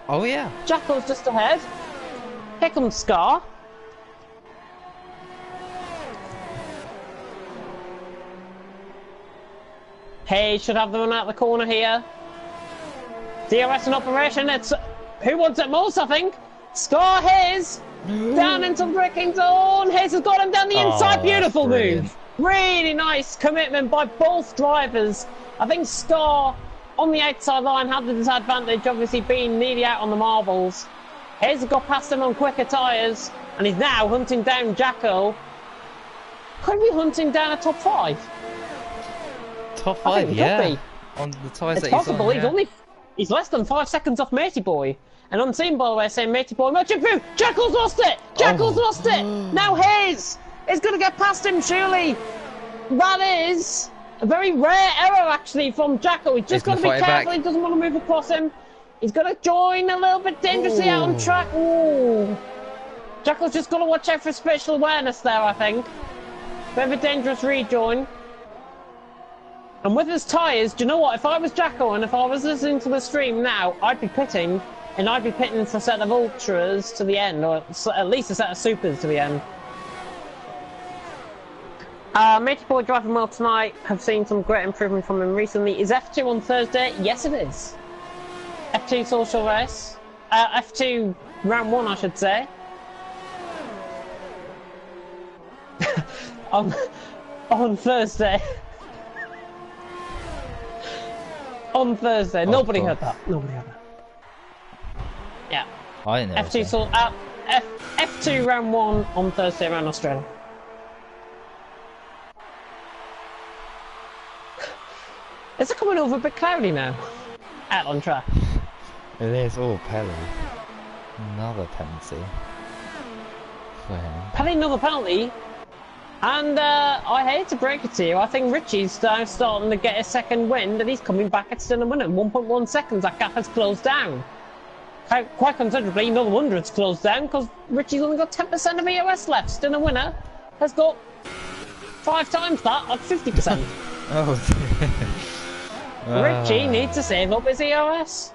Oh yeah. Jacko's just ahead. Here comes Scar. Hayes should have the run out the corner here. DRS in operation. It's who wants it most, I think. Scar Hayes down into the braking zone. Hayes has got him down the inside. Beautiful move. Really nice commitment by both drivers. I think Scar on the outside line had the disadvantage, obviously being nearly out on the marbles. Hayes has got past him on quicker tyres, and he's now hunting down Jacko. Could be hunting down a top 5. Top 5, yeah. On the tyres that he's on, yeah. He's less than 5 seconds off Matey Boy. And unseen, by the way, saying Matey Boy, match it through. Jacko's lost it. Jacko's lost it. Now Hayes is going to get past him, surely. That is a very rare error, actually, from Jacko. He's just got to be careful. He doesn't want to move across him. He's going to join a little bit dangerously out on track. Ooh. Jacko's just got to watch out for spatial awareness there, I think. Bit of a dangerous rejoin. And with his tyres, do you know what? If I was Jacko and if I was listening to the stream now, I'd be pitting. And I'd be pitting for a set of ultras to the end, or at least a set of supers to the end. Matey Boy driving well tonight. Have seen some great improvement from him recently. Is F2 on Thursday? Yes, it is. F2 social race. F2 round 1, I should say. on Thursday. On Thursday. Nobody heard that. Nobody heard that. Yeah. I know. F2 round 1 on Thursday around Australia. Is it coming over a bit cloudy now? Out on track. It is all Pelly. Another penalty. Pelly, another penalty. And I hate to break it to you, I think Richie's now starting to get a second wind, and he's coming back at still a minute. 1.1 seconds, that gap has closed down. quite considerably. No wonder it's closed down, because Richie's only got 10% of EOS left. Still a winner has got 5 times that at 50%. Richie needs to save up his EOS.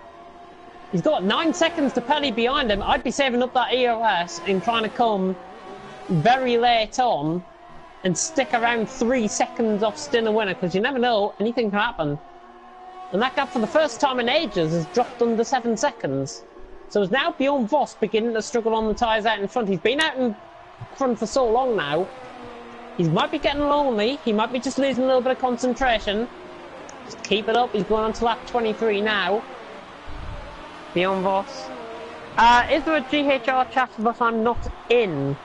He's got 9 seconds to penny behind him. I'd be saving up that EOS and trying to come very late on and stick around 3 seconds off Stinner winner, because you never know, anything can happen. And that gap for the first time in ages has dropped under 7 seconds. So it's now Bjorn Voss beginning to struggle on the tyres out in front. He's been out in front for so long now. He might be getting lonely. He might be just losing a little bit of concentration. Just keep it up. He's going on to lap 23 now. Bjorn Voss. Is there a GHR chat that I'm not in?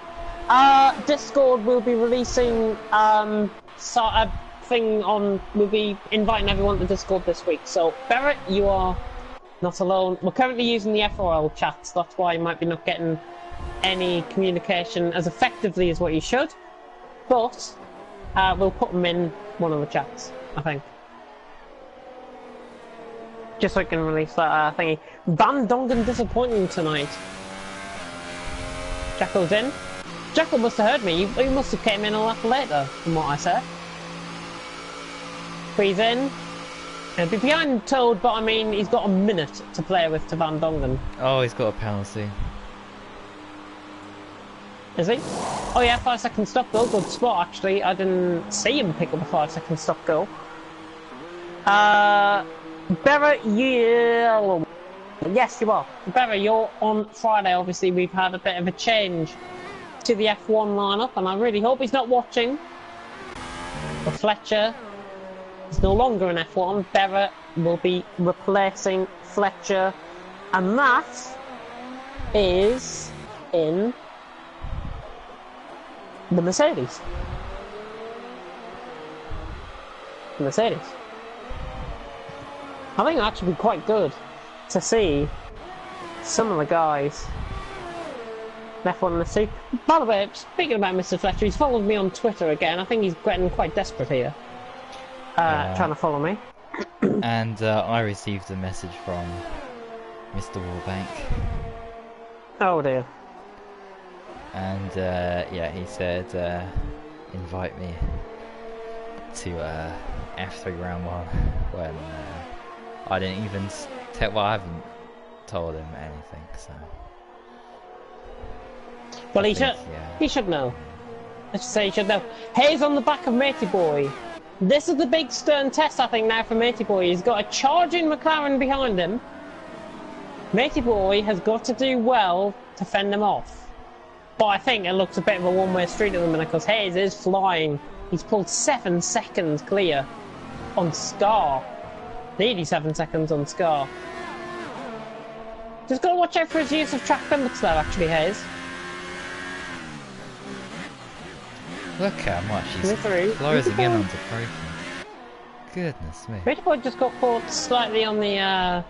Discord will be releasing a thing on. We'll be inviting everyone to Discord this week. So Barrett, you are not alone. We're currently using the FRL chats. That's why you might be not getting any communication as effectively as what you should. But we'll put them in one of the chats, I think. Just so I can release that thingy. Van Dongen disappointing tonight. Jackal's in. Jackal must have heard me. He must have came in a lot later from what I said. Freeze in. He'll be behind Toad, but I mean, he's got a minute to play with to Van Dongen. Oh, he's got a penalty. Is he? Oh yeah, 5-second stop goal. Good spot, actually. I didn't see him pick up a 5-second stop goal. Berra, yes, you are. Berra, you're on Friday. Obviously, we've had a bit of a change to the F1 lineup, and I really hope he's not watching. But Fletcher is no longer in F1. Berra will be replacing Fletcher, and that is in the Mercedes. Mercedes. I think it'll actually be quite good to see some of the guys F1 in the suit. By the way, speaking about Mr. Fletcher, he's followed me on Twitter again. I think he's getting quite desperate here. Trying to follow me. And I received a message from Mr. Warbank. Oh dear. And yeah, he said invite me to F3 round 1 when I didn't even well, I haven't told him anything, so. Well, he should know. Let's just say he should know. Hayes on the back of Matey Boy. This is the big stern test, I think, now for Matey Boy. He's got a charging McLaren behind him. Matey Boy has got to do well to fend him off. But I think it looks a bit of a one-way street at the minute, because Hayes is flying. He's pulled 7 seconds clear on Scar. Nearly 7 seconds on Scar. Just got to watch out for his use of track limits though, actually, Hayes. Look how much he's closing in onto braking. Goodness me. Matey Boy just got caught slightly on the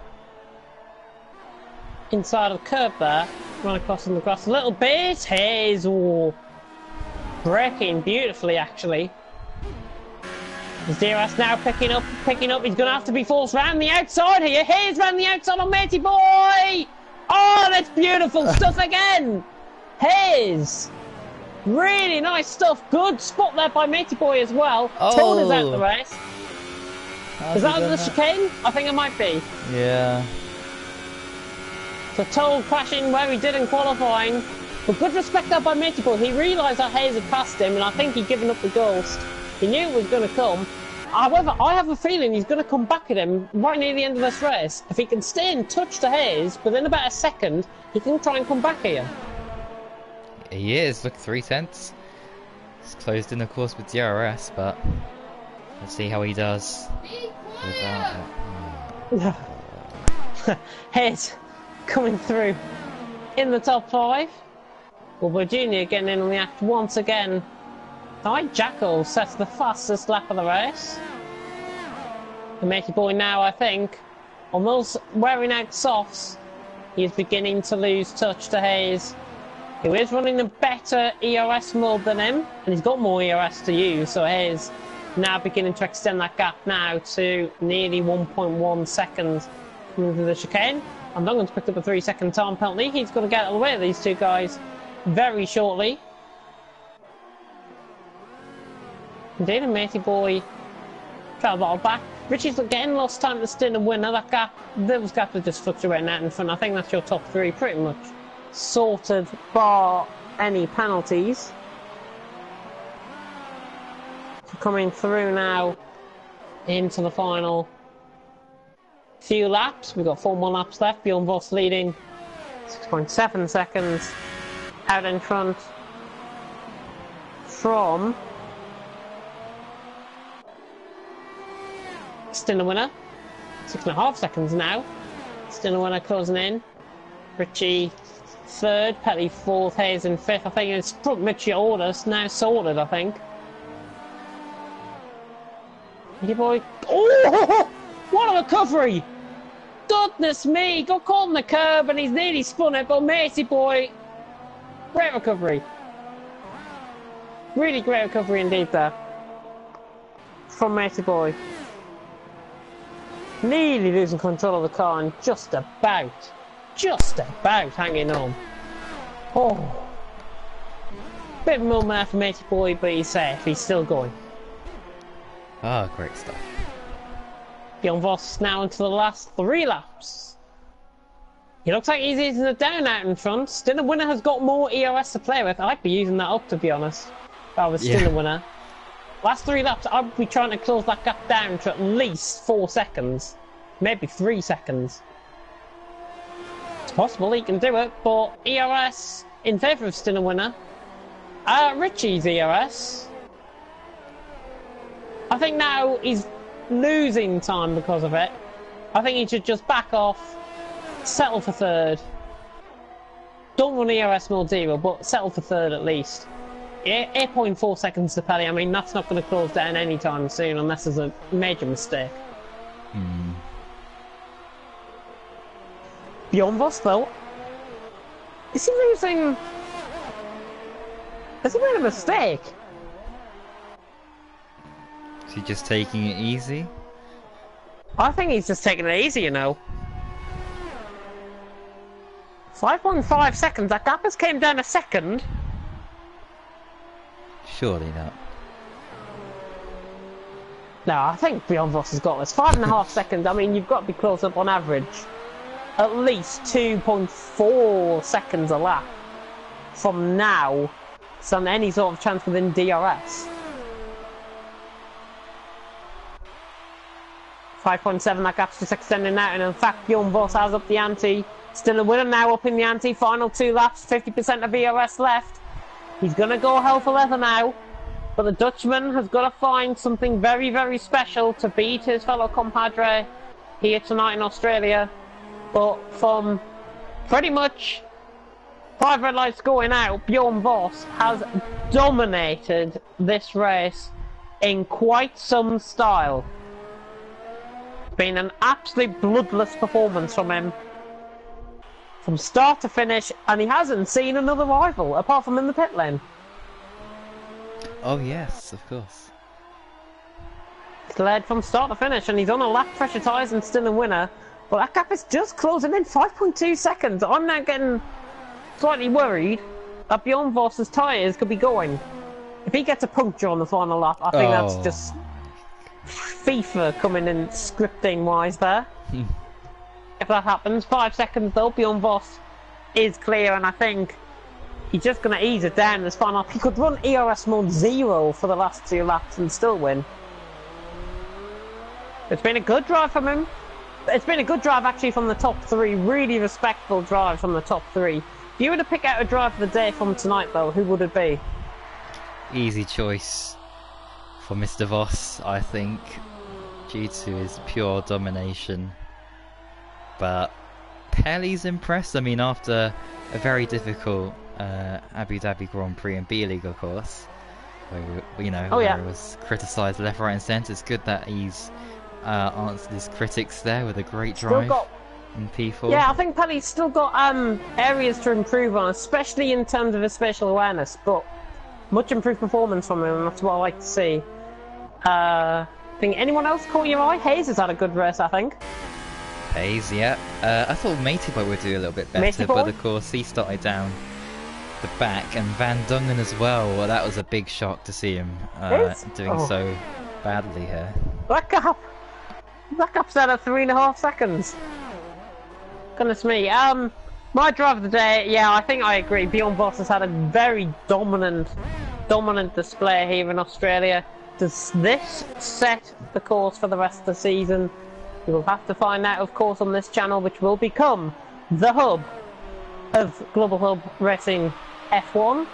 inside of the curb there. Run across on the grass a little bit. Hayes, oh, braking beautifully actually. His DRS now picking up. He's going to have to be forced round the outside here. Hayes round the outside on Matey Boy. Oh, that's beautiful stuff again. Hayes. Really nice stuff. Good spot there by Matey Boy as well. Oh. Toad is out the race. Is that under the chicane? I think it might be. Yeah. So Toad crashing where he did in qualifying. But good respect there by Matey Boy. He realised that Hayes had passed him, and I think he'd given up the ghost. He knew it was going to come. However, I have a feeling he's going to come back at him right near the end of this race. If he can stay in touch to Hayes within about a second, he can try and come back here. He is, look, 3 tenths. He's closed in, of course, with DRS, but let's see how he does without it. Hayes coming through in the top 5. Wilbur Jr. getting in on the act once again. Alright, Jackal sets the fastest lap of the race. The Matey Boy now, I think, on those wearing out softs, he is beginning to lose touch to Hayes, who is running a better ERS mode than him, and he's got more ERS to use, so Hayes now beginning to extend that gap now to nearly 1.1 seconds into the chicane. And Duncan's picked up a 3-second time penalty. He's going to get away with these two guys very shortly. Indeed, and Matey Boy travel bottle back. Richie's getting lost time to stint and winner. That gap, those gaps are just fluctuating out in front. I think that's your top three pretty much sorted, bar any penalties. So coming through now into the final few laps. We've got 4 more laps left. Bjorn Voss leading 6.7 seconds out in front from Still a winner. 6.5 seconds now. Still a winner closing in. Richie third, Petty fourth, Hayes in fifth. I think it's front Richie orders now sorted, I think. Your boy. Oh! What a recovery! Goodness me! Got caught on the curb and he's nearly spun it, but Macy Boy. Great recovery. Really great recovery indeed there. From Macy Boy. Nearly losing control of the car and just about hanging on. Oh. Bit of moment there for Matey Boy, but he's safe. He's still going. Oh, great stuff. Bjorn Voss now into the last 3 laps. He looks like he's easing it down out in front. Still a winner has got more ERS to play with. I'd be using that up, to be honest. If I was still a winner. Last 3 laps, I'd be trying to close that gap down to at least 4 seconds. Maybe 3 seconds. It's possible he can do it, but ERS in favour of still a winner. Richie's ERS. I think now he's losing time because of it. I think he should just back off, settle for third. Don't run ERS mode 0, but settle for third at least. 8.4 seconds to Pelly. I mean, that's not going to close down anytime soon unless there's a major mistake. Bjorn Voss, though, is he losing? Has he made a mistake? Is he just taking it easy? I think he's just taking it easy, you know. 5.5 seconds. That gap has came down a second. Surely not. No, I think Bjorn Voss has got this. 5.5 seconds. I mean, you've got to be close up on average. At least 2.4 seconds a lap from now. So any sort of chance within DRS. 5.7, that gap's just extending out, and in fact Bjorn Voss has up the ante. Still a winner now, up in the ante. Final 2 laps, 50% of ERS left. He's going to go hell for leather now. But the Dutchman has got to find something very, very special to beat his fellow compadre here tonight in Australia. But from pretty much 5 red lights going out, Bjorn Voss has dominated this race in quite some style. Been an absolute bloodless performance from him. From start to finish, and he hasn't seen another rival, apart from in the pit lane. Oh yes, of course. He's led from start to finish, and he's on a lap pressure tyres and still a winner. But that gap is just closing in, 5.2 seconds. I'm now getting slightly worried that Bjorn Voss's tyres could be going. If he gets a puncture on the final lap, I think that's just FIFA coming in scripting-wise there. If that happens, 5 seconds though, Bjorn Voss is clear, and I think he's just going to ease it down in this final lap. He could run ERS mode 0 for the last 2 laps and still win. It's been a good drive from him. It's been a good drive actually from the top 3, really respectful drive from the top 3. If you were to pick out a drive for the day from tonight though, who would it be? Easy choice for Mr. Voss, I think, due to his pure domination. But Pelly's impressed. I mean, after a very difficult Abu Dhabi Grand Prix and B League, of course, where, where it was criticised left, right, and centre. It's good that he's answered his critics there with a great drive in P4. Yeah, I think Pelly's still got areas to improve on, especially in terms of his spatial awareness. But much improved performance from him, and that's what I like to see. Think anyone else caught your eye? Hayes has had a good race, I think. Hayes, yeah. I thought Matey Boy would do a little bit Matey better, but Boy? of course he started down the back, and Van Dongen as well. Well, that was a big shock to see him doing so badly here. That gap's down at 3.5 seconds. Goodness me. My drive of the day, yeah, I think I agree. Bjorn Voss has had a very dominant display here in Australia. Does this set the course for the rest of the season? We will have to find out, of course, on this channel, which will become the hub of Global Hub Racing F1,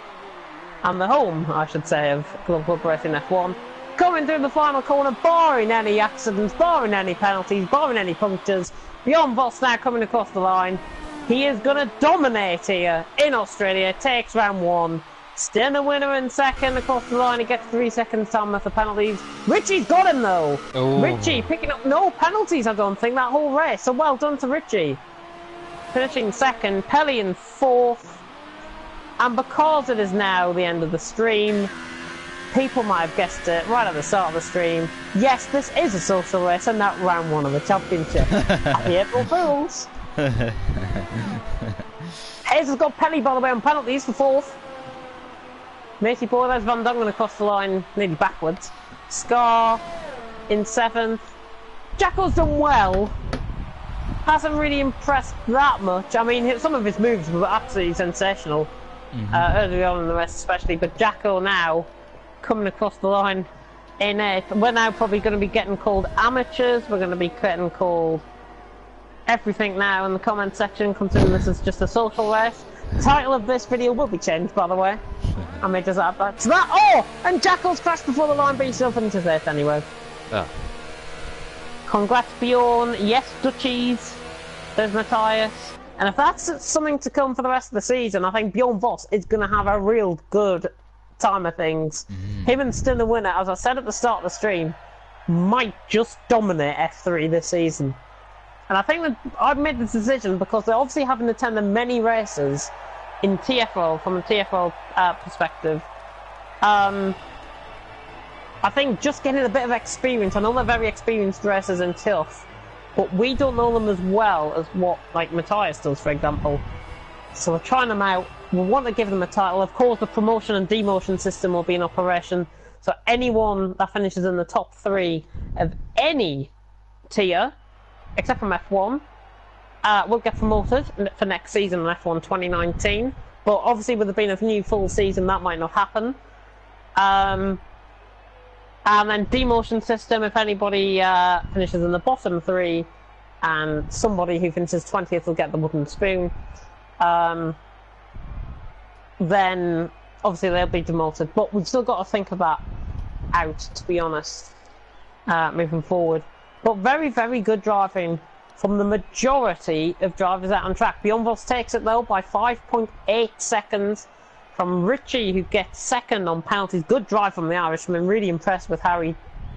and the home, I should say, of Global Hub Racing F1. Coming through the final corner, barring any accidents, barring any penalties, barring any punctures. Bjorn Voss now coming across the line. He is going to dominate here in Australia. Takes round 1. Still a winner in second across the line. He gets 3 seconds time with the penalties. Richie's got him though. Oh. Richie picking up no penalties, I don't think, that whole race. So well done to Richie. Finishing second. Pelly in 4th. And because it is now the end of the stream, people might have guessed it right at the start of the stream. Yes, this is a social race and not round 1 of the championship. Happy April Fools. Hayes has got Pelly, by the way, on penalties for 4th. Matey Boy, there's Van Dongen across the line, nearly backwards. Scar in 7th. Jacko's done well. Hasn't really impressed that much. I mean, some of his moves were absolutely sensational early on in the race, especially. But Jacko now coming across the line in 8th. We're now probably going to be getting called amateurs. We're going to be getting called everything now in the comment section, considering this is just a social race. The title of this video will be changed, by the way. I may just add that to that. Oh! And Jackal's crashed before the line, but he still finishes 8th anyway. Oh. Congrats, Bjorn. Yes, Dutchies. There's Matthias. And if that's something to come for the rest of the season, I think Bjorn Voss is going to have a real good time of things. Him and still a winner, as I said at the start of the stream, might just dominate F3 this season. And I think that I've made the decision because they're obviously having attended many races in TFL, from a TFL perspective. I think just getting a bit of experience. I know they're very experienced racers in TILF, but we don't know them as well as what, like, Matthias does, for example. So we're trying them out. We want to give them a title. Of course, the promotion and demotion system will be in operation. So anyone that finishes in the top 3 of any tier, except from F1, will get promoted for next season in F1 2019. But obviously, with there being a new full season, that might not happen. And then demotion system, if anybody finishes in the bottom 3, and somebody who finishes 20th will get the wooden spoon, then obviously they'll be demoted. But we've still got to think of that out, to be honest, moving forward. But very, very good driving from the majority of drivers out on track. Bjorn Voss takes it though by 5.8 seconds from Richie, who gets second on penalties. Good drive from the Irishman. Really impressed with how he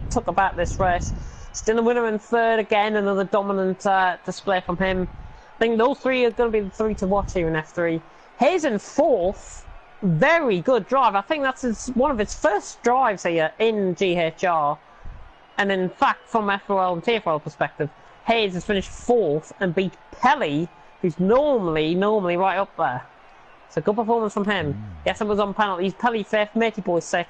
took about this race. Still a winner in 3rd again. Another dominant display from him. I think those 3 are going to be the 3 to watch here in F3. Hayes in 4th. Very good drive. I think that's one of his first drives here in GHR. And in fact, from FOL and TFL perspective, Hayes has finished 4th and beat Pelly, who's normally right up there. So good performance from him. Yes, it was on penalties. Pelly 5th, Matey Boy 6th.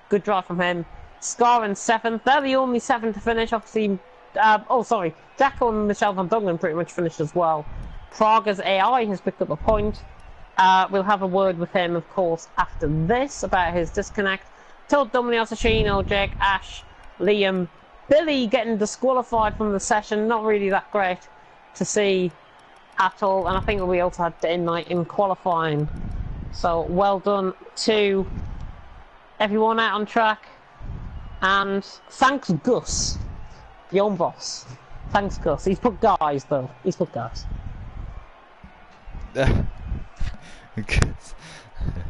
Good drive from him. Scar in 7th. They're the only 7 to finish. Obviously, Jacko and Michelle Van Dongen pretty much finished as well. Praga's AI has picked up a point. We'll have a word with him, of course, after this about his disconnect. Told Dominic Asashino, Jake, Ash, Liam, Billy getting disqualified from the session. Not really that great to see at all. And I think we also had day and night in qualifying. So well done to everyone out on track. And thanks Gus, Bjorn Voss. Thanks Gus. He's put guys though. He's put guys.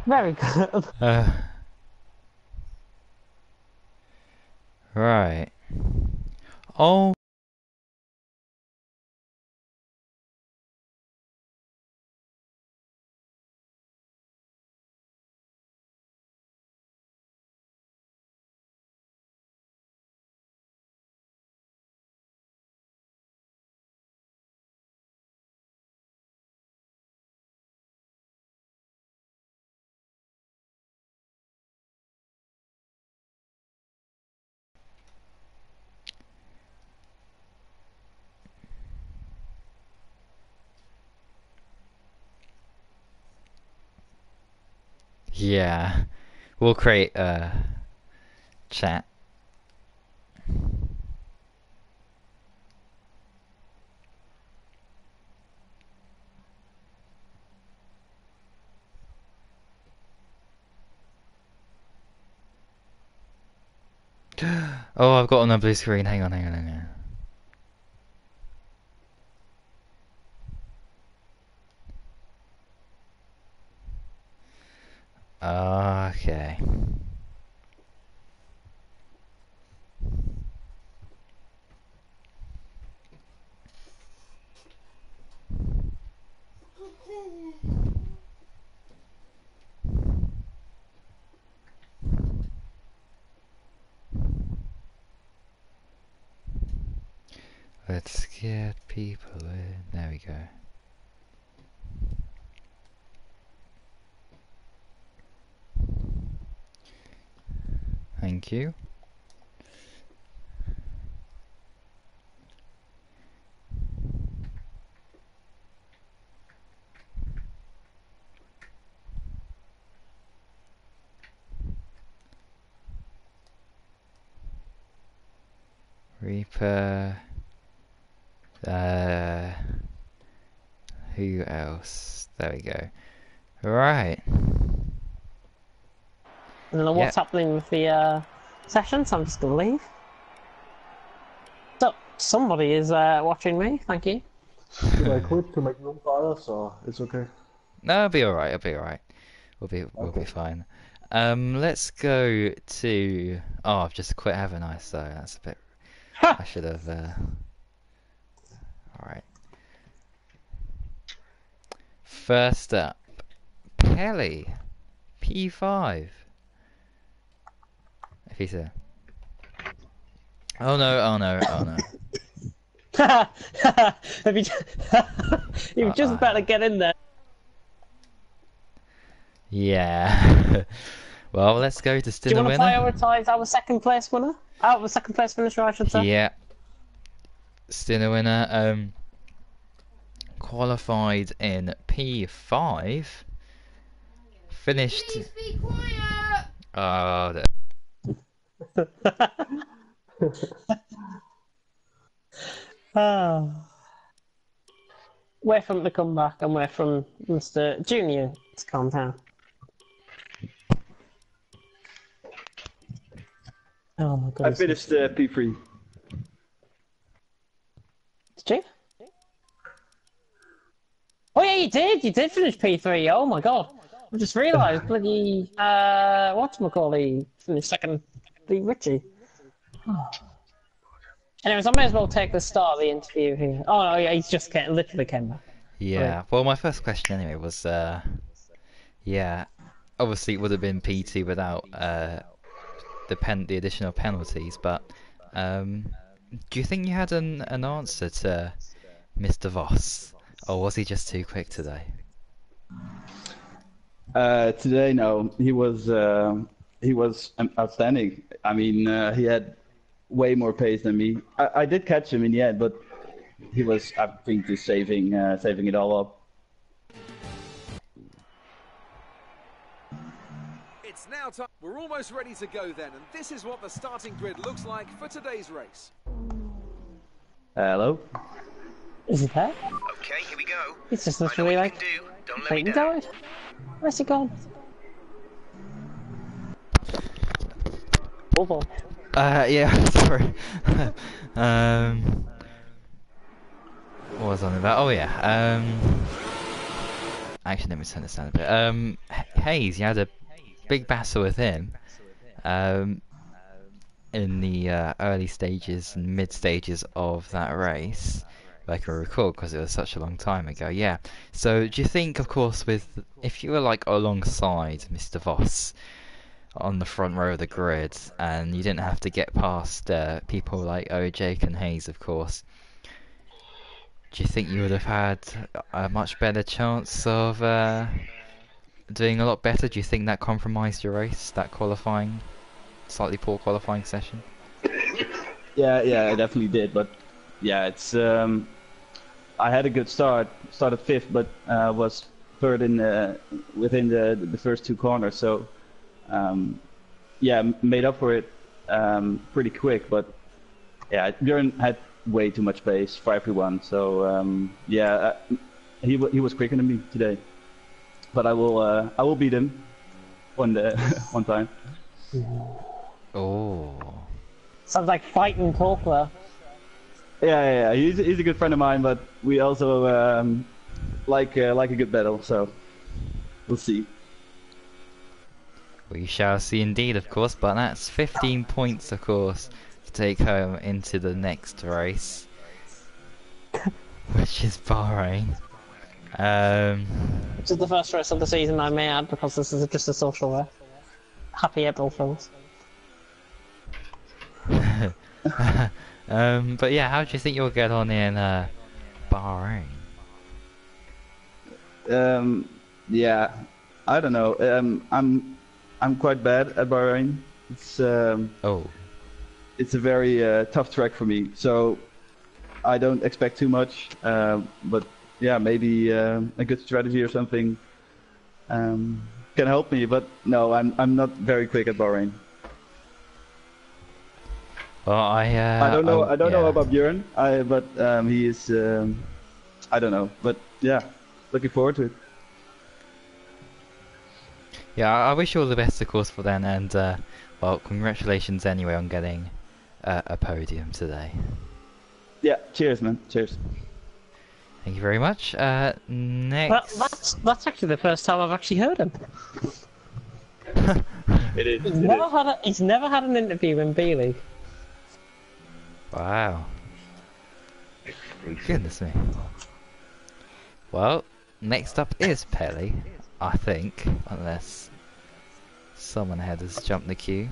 Very good. Right. Oh. Yeah. We'll create a chat. Oh, I've got on a blue screen. Hang on. Okay. Let's get people in. There we go. Thank you. Reaper. Who else? There we go. Right. I don't know what's happening with the session, so I'm just gonna leave. So somebody is watching me. Thank you. Should I quit to make room for others, or it's okay? No, it'll be alright. It'll be alright. We'll be fine. Let's go to. Oh, I've just quit, haven't I? So that's a bit. I should have. Alright. First up, Kelly, P5. If he's there. Oh no. Have you You've just about to get in there. Yeah. Well, let's go to Do still you a want to winner. prioritise our second place winner? Our second place finisher, I should say. Yeah. Still a winner. Qualified in P5. Finished. Please be quiet. Oh, We're from the comeback, and we're from Mr. Junior to calm down. Oh my I goodness. finished P3. Did you? Oh yeah, you did. You did finish P3. Oh my god. I just realised bloody whatchamacallit finished second. The Richie. Oh. Anyways, I may as well take the start of the interview here. Oh no, yeah, he's just literally came back. yeah. Right. Well, my first question anyway was, yeah. Obviously, it would have been P2 without the additional penalties. But do you think you had an answer to Mr. Voss, or was he just too quick today? Today, no, he was outstanding. I mean, he had way more pace than me. I did catch him in the end, but he was, I think, just saving it all up. It's now time. We're almost ready to go then, and this is what the starting grid looks like for today's race. Hello? Is he there? Okay, here we go. He's just I know literally what you like can do. Don't let me waiting down. died. Where's he gone? Hold on. Yeah, sorry. What was I on about? Oh yeah. Actually, let me turn this down a bit. Hayes, you had a big battle with him. In the early stages and mid stages of that race, if I can recall, because it was such a long time ago. Yeah. So, do you think, of course, if you were like alongside Mr. Voss on the front row of the grid, and you didn't have to get past people like Jake and Hayes, of course, do you think you would have had a much better chance of doing a lot better? Do you think that compromised your race, that slightly poor qualifying session? Yeah, I definitely did. But yeah, it's I had a good start. Started fifth, but was third in within the first two corners. So yeah, made up for it pretty quick. But yeah, Björn had way too much pace for everyone. So yeah, he was quicker than me today. But I will beat him one time. Oh. Sounds like fighting talk there. Yeah. He's a good friend of mine, but we also like a good battle. So we'll see. We shall see indeed, of course. But that's 15 points, of course, to take home into the next race, which is Bahrain. Which is the first race of the season, I may add, because this is just a social race. Happy April Fools. But yeah, how do you think you'll get on in Bahrain? Yeah, I don't know. I'm quite bad at Bahrain. It's it's a very tough track for me, so I don't expect too much. But yeah, maybe a good strategy or something can help me. But no, I'm not very quick at Bahrain. Well, I don't know. I don't know about Björn. But he is. I don't know. But yeah, looking forward to it. Yeah, I wish you all the best, of course, for then, and well, congratulations anyway on getting a podium today. Yeah, cheers, man. Cheers. Thank you very much. Next. Well, that's actually the first time I've actually heard him. It is. He's never had an interview in B League. Wow. Goodness me. Well, next up is Pelly, I think, unless someone ahead has jumped the queue.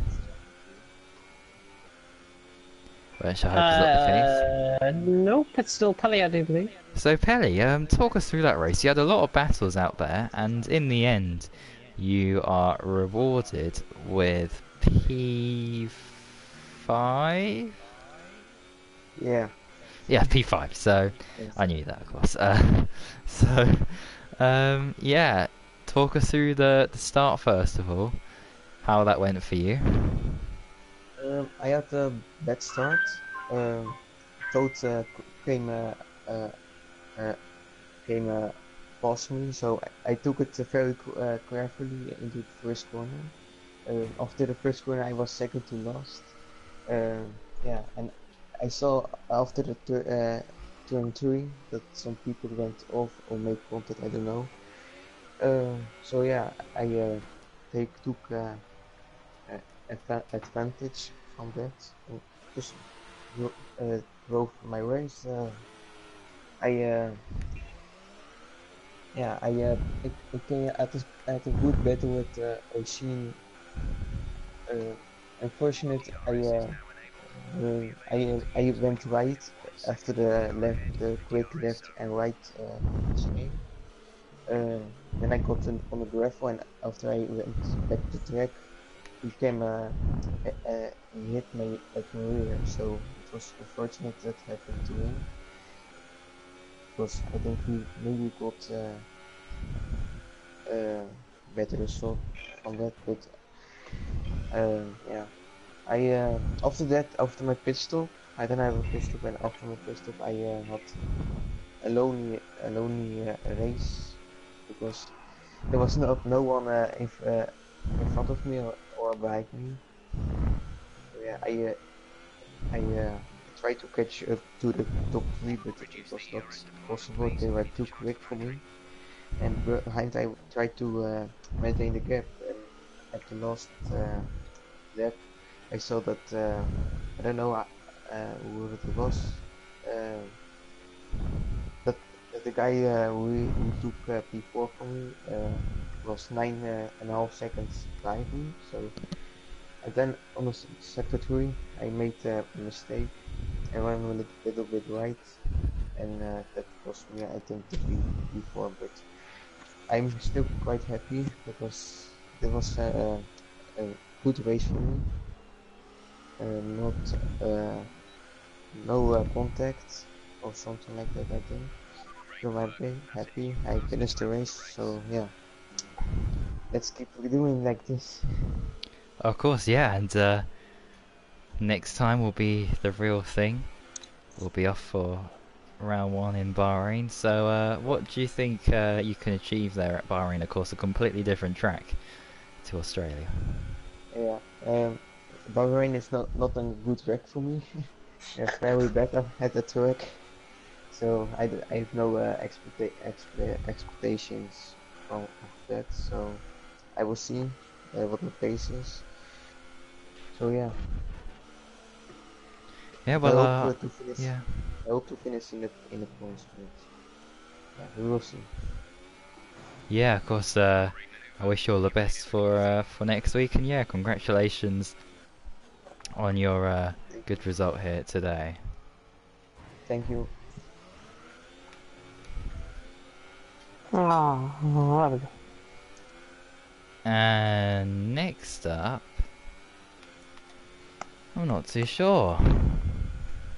Which I hope is not the case. Nope, it's still Pelly, I do believe. So Pelly, talk us through that race. You had a lot of battles out there, and in the end, you are rewarded with P5? Yeah. Yeah, P5, so Yes. I knew that, of course. Yeah, talk us through the start first of all, how that went for you. I had a bad start. Toad came past me, so I took it very carefully into the first corner. After the first corner, I was second to last. Yeah, and I saw after the turn 3 that some people went off or made contact. I don't know. So yeah, I took advantage from that and just drove my race. I came at a good battle with Ocean. Unfortunately, I went right after the quick left and right swing. Then I got on the gravel, and after I went back to track, he came he hit me at my rear, so it was unfortunate that happened to him. Because I think he maybe got better result from that, but yeah. After that, after my pit stop, I don't have a pit stop, and after my pit stop, I had a lonely race because there was no one in front of me or behind me. So yeah, I tried to catch up to the top 3, but it was not possible. They were too quick for me, and behind I tried to maintain the gap, and at the last lap I saw that I don't know who it was, that the guy who took P4 from me was 9.5 seconds behind me. So, and then on the sector 3 I made a mistake. I went a little bit right, and that cost me, I think, the P4. But I'm still quite happy because there was a good race for me. No contact or something like that, I think. feel happy. I finished the race, so yeah. Let's keep doing like this. Of course, yeah, and next time will be the real thing. We'll be off for round 1 in Bahrain. So, what do you think you can achieve there at Bahrain? Of course, a completely different track to Australia. Yeah, Bahrain is not a good track for me. It's very bad at the track, so I have no expectations of that. So I will see what the pace is. So yeah. Yeah, well, I hope to finish. yeah. I hope to finish in the points, but yeah, we will see. Yeah, of course. I wish you all the best for next week, and yeah, congratulations on your good result here today. Thank you. Oh, there we go. And next up, I'm not too sure.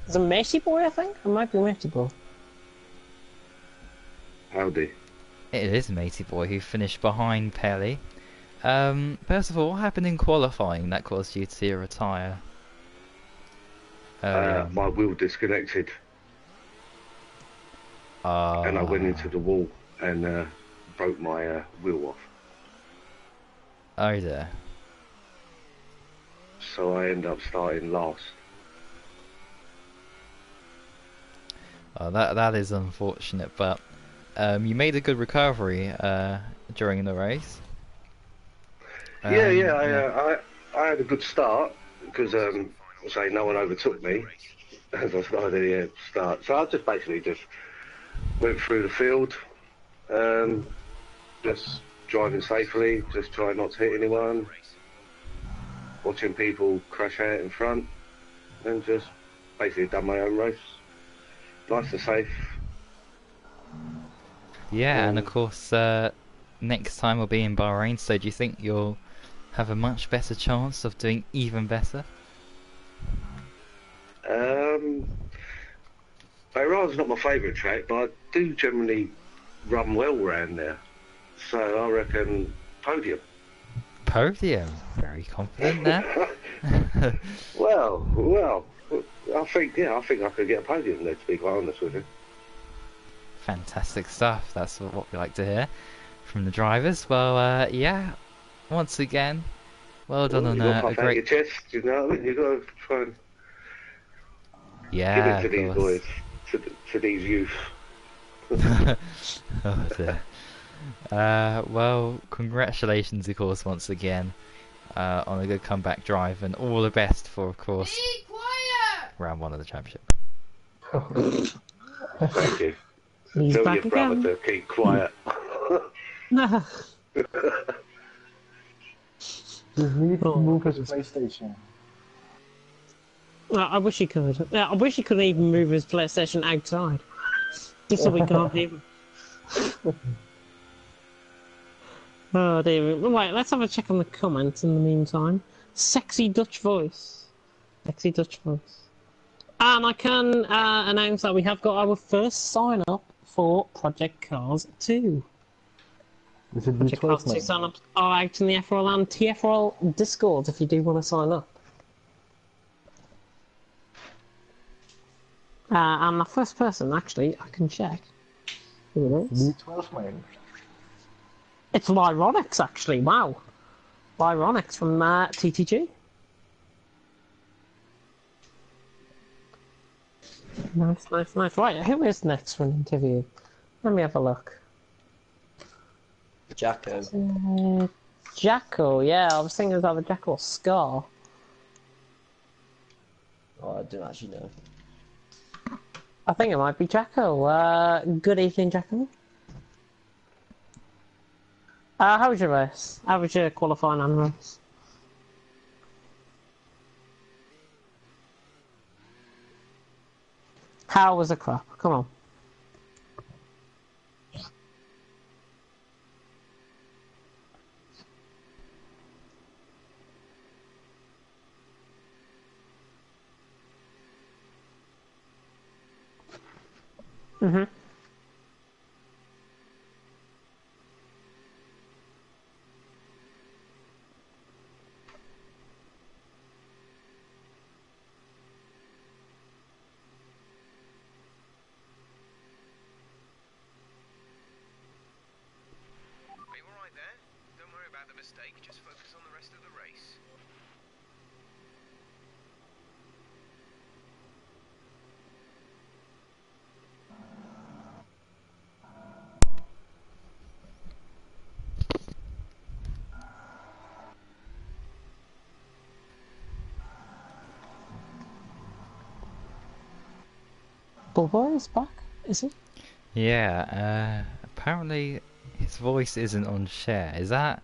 It's a Messi boy, I think. It might be Messi boy. Howdy. It is Matey Boy who finished behind Pelly. First of all, what happened in qualifying that caused you to retire? My wheel disconnected. And I went into the wall and broke my wheel off. Oh dear. So I ended up starting last. That is unfortunate, but you made a good recovery during the race. I had a good start because say no one overtook me as I started the start. So I just basically went through the field, just driving safely, just trying not to hit anyone, watching people crash out in front, and just basically done my own race. Nice and safe. Yeah, and of course, next time we'll be in Bahrain, so do you think you'll have a much better chance of doing even better? Bahrain's not my favourite track, but I do generally run well around there. So I reckon podium. Podium? Very confident there. Well, I think I could get a podium there, to be quite honest with you. Fantastic stuff. That's what we like to hear from the drivers. Well, yeah, once again, well done on a great... Your chest, you know what I mean? You've got to try and yeah, give it to these boys, to these youth. Oh dear. Well, congratulations, of course, once again, on a good comeback drive, and all the best for, of course, round 1 of the championship. Thank you. He's Tell back your brother again. to keep quiet. You need to move his PlayStation. I wish he could. Yeah, I wish he could even move his PlayStation outside. Just so we can't hear him. Oh dear. Right, let's have a check on the comments in the meantime. Sexy Dutch voice. Sexy Dutch voice. And I can announce that we have got our first sign up for Project Cars 2. Is it Project Cars 2 sign ups are out in the FRL and TFRL Discord if you do want to sign up. And the first person, actually, I can check who it is. B12 man. It's Lyronix, actually. Wow. Lyronix from TTG. Nice. Right, who is next for an interview? Let me have a look. Jacko. Jacko, yeah, I was thinking about the Jacko or Scar. Oh, I don't actually know. I think it might be Jacko. Good evening, Jacko. How was your race? How was your qualifying and race? How was the crap? Come on. about the mistake, just focus on the rest of the race. Bubba is back, is he? Yeah, apparently his voice isn't on share. Is that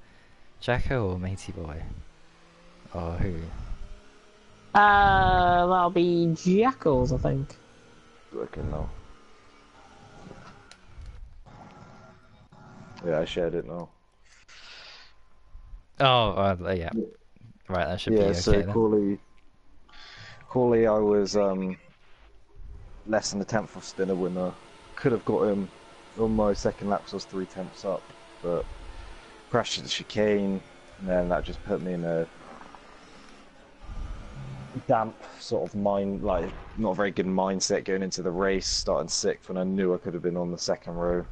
Jacko or Matey Boy? Or who? That'll be Jackals, I think. Reckon no. Yeah, I shared it now. Oh, yeah. Right, that should be okay so then. Corley, I was less than a tenth off Stinner winner. Could have got him on my second lap, so I was 3/10 up, but crashed at the chicane, and then that just put me in a damp sort of not a very good mindset going into the race, starting sixth when I knew I could have been on the second row.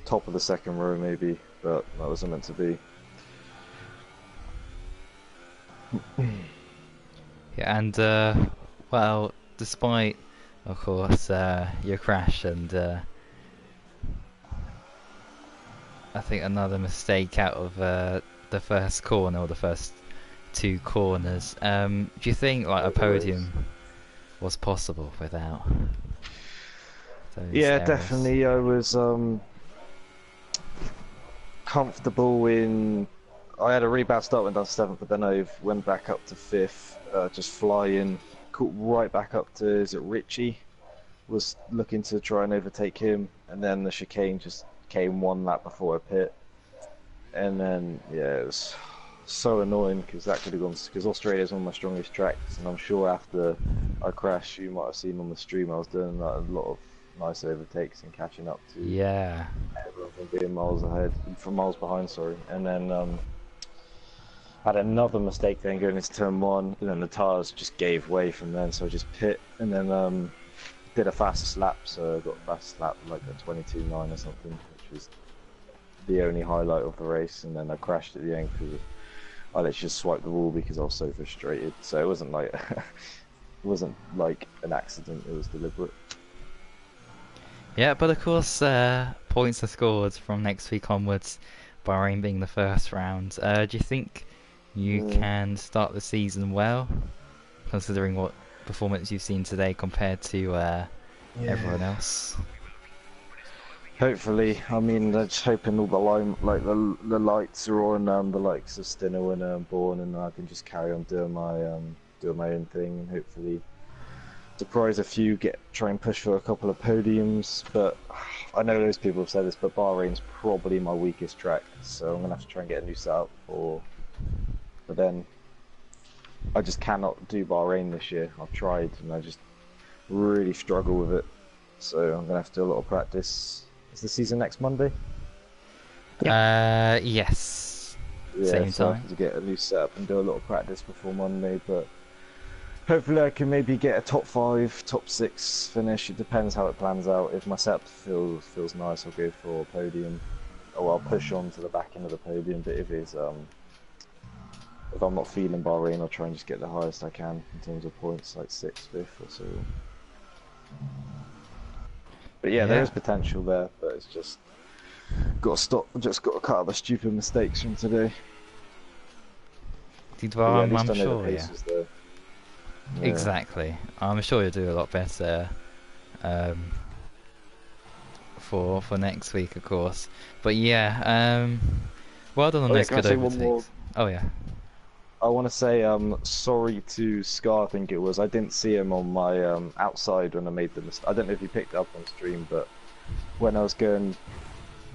Top of the second row maybe, but that wasn't meant to be. Yeah, and well, despite, of course, your crash and I think another mistake out of the first corner or the first two corners, do you think like a podium was possible without those errors? Definitely. I was comfortable in. I had a really bad start, went down 7th, but then I went back up to 5th, just flying, caught right back up to, is it Richie? Was looking to try and overtake him, and then the chicane just came one lap before I pit. And then, it was so annoying because that could have gone, because Australia's one of my strongest tracks, and I'm sure after I crashed, you might have seen on the stream, I was doing like, a lot of nice overtakes and catching up to everyone from being miles behind, and then had another mistake then going into turn 1, and then the tyres just gave way from then, so I just pit, and then did a fastest lap, so I got a fastest lap like a 22.9 or something, which was the only highlight of the race, and then I crashed at the end because I literally just swiped the wall because I was so frustrated, so it wasn't like an accident, it was deliberate. Yeah, but of course, points are scored from next week onwards, Bahrain being the first round. Do you think you can start the season well, considering what performance you've seen today compared to everyone else? Hopefully, I mean, I'm just hoping all the lights are on, the likes of Stinner and Bourne, and I can just carry on doing my own thing, and hopefully surprise a few, try and push for a couple of podiums. But I know those people have said this, but Bahrain's probably my weakest track, so I'm gonna have to try and get a new setup but then I just cannot do Bahrain this year. I've tried and I just really struggle with it, so I'm gonna have to do a lot of practice. Is the season next Monday? Yes. Same so I time. have to get a new setup and do a lot of practice before Monday, but hopefully I can maybe get a top 5, top 6 finish. It depends how it plans out. If my setup feels nice, I'll go for a podium, or I'll push on to the back end of the podium. But if I'm not feeling Bahrain, I'll try and just get the highest I can in terms of points, like 6th, 5th or so. But there is potential there, but it's just got to stop. Just got to cut out the stupid mistakes from today. I'm sure, Exactly. I'm sure you'll do a lot better for next week, of course. But well done on those good overtakes. Oh yeah. I want to say sorry to Scar, I think it was. I didn't see him on my outside when I made the mistake. I don't know if he picked it up on stream, but when I was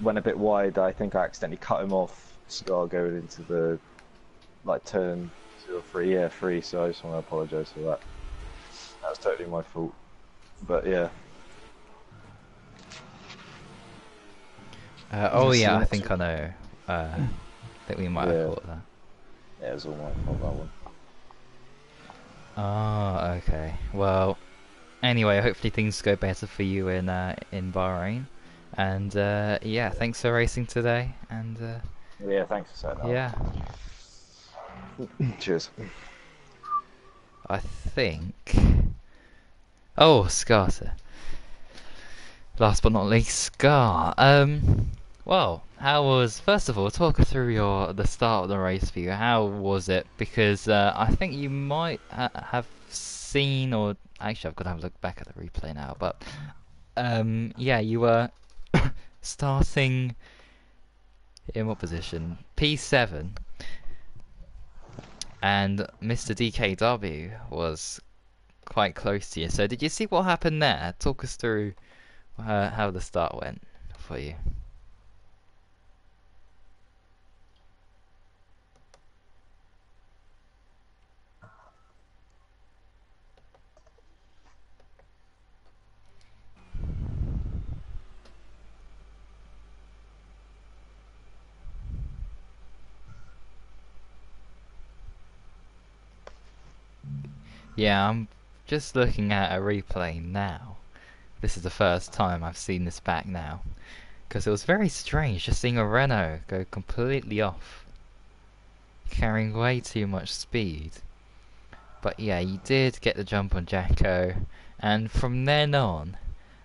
went a bit wide, I think I accidentally cut him off, Scar, going into the turn 2 or 3. Yeah, 3, so I just want to apologise for that. That was totally my fault. But yeah. I think I know. I think we might have caught that. Yeah, it was all my fault, that one. Ah, okay. Well, anyway, hopefully things go better for you in Bahrain. And yeah, thanks for racing today. And yeah, thanks for saying that. yeah. Cheers. I think. Oh, Scarter. Last but not least, Scar. Well, how was, first of all, talk us through the start of the race for you. How was it? Because I think you might have seen, or actually I've got to have a look back at the replay now, but yeah, you were starting in what position? P7, and Mr. DKW was quite close to you. So did you see what happened there? Talk us through how the start went for you. Yeah, I'm just looking at a replay now. This is the first time I've seen this back now. Because it was very strange just seeing a Renault go completely off. Carrying way too much speed. But yeah, you did get the jump on Jacko. And from then on,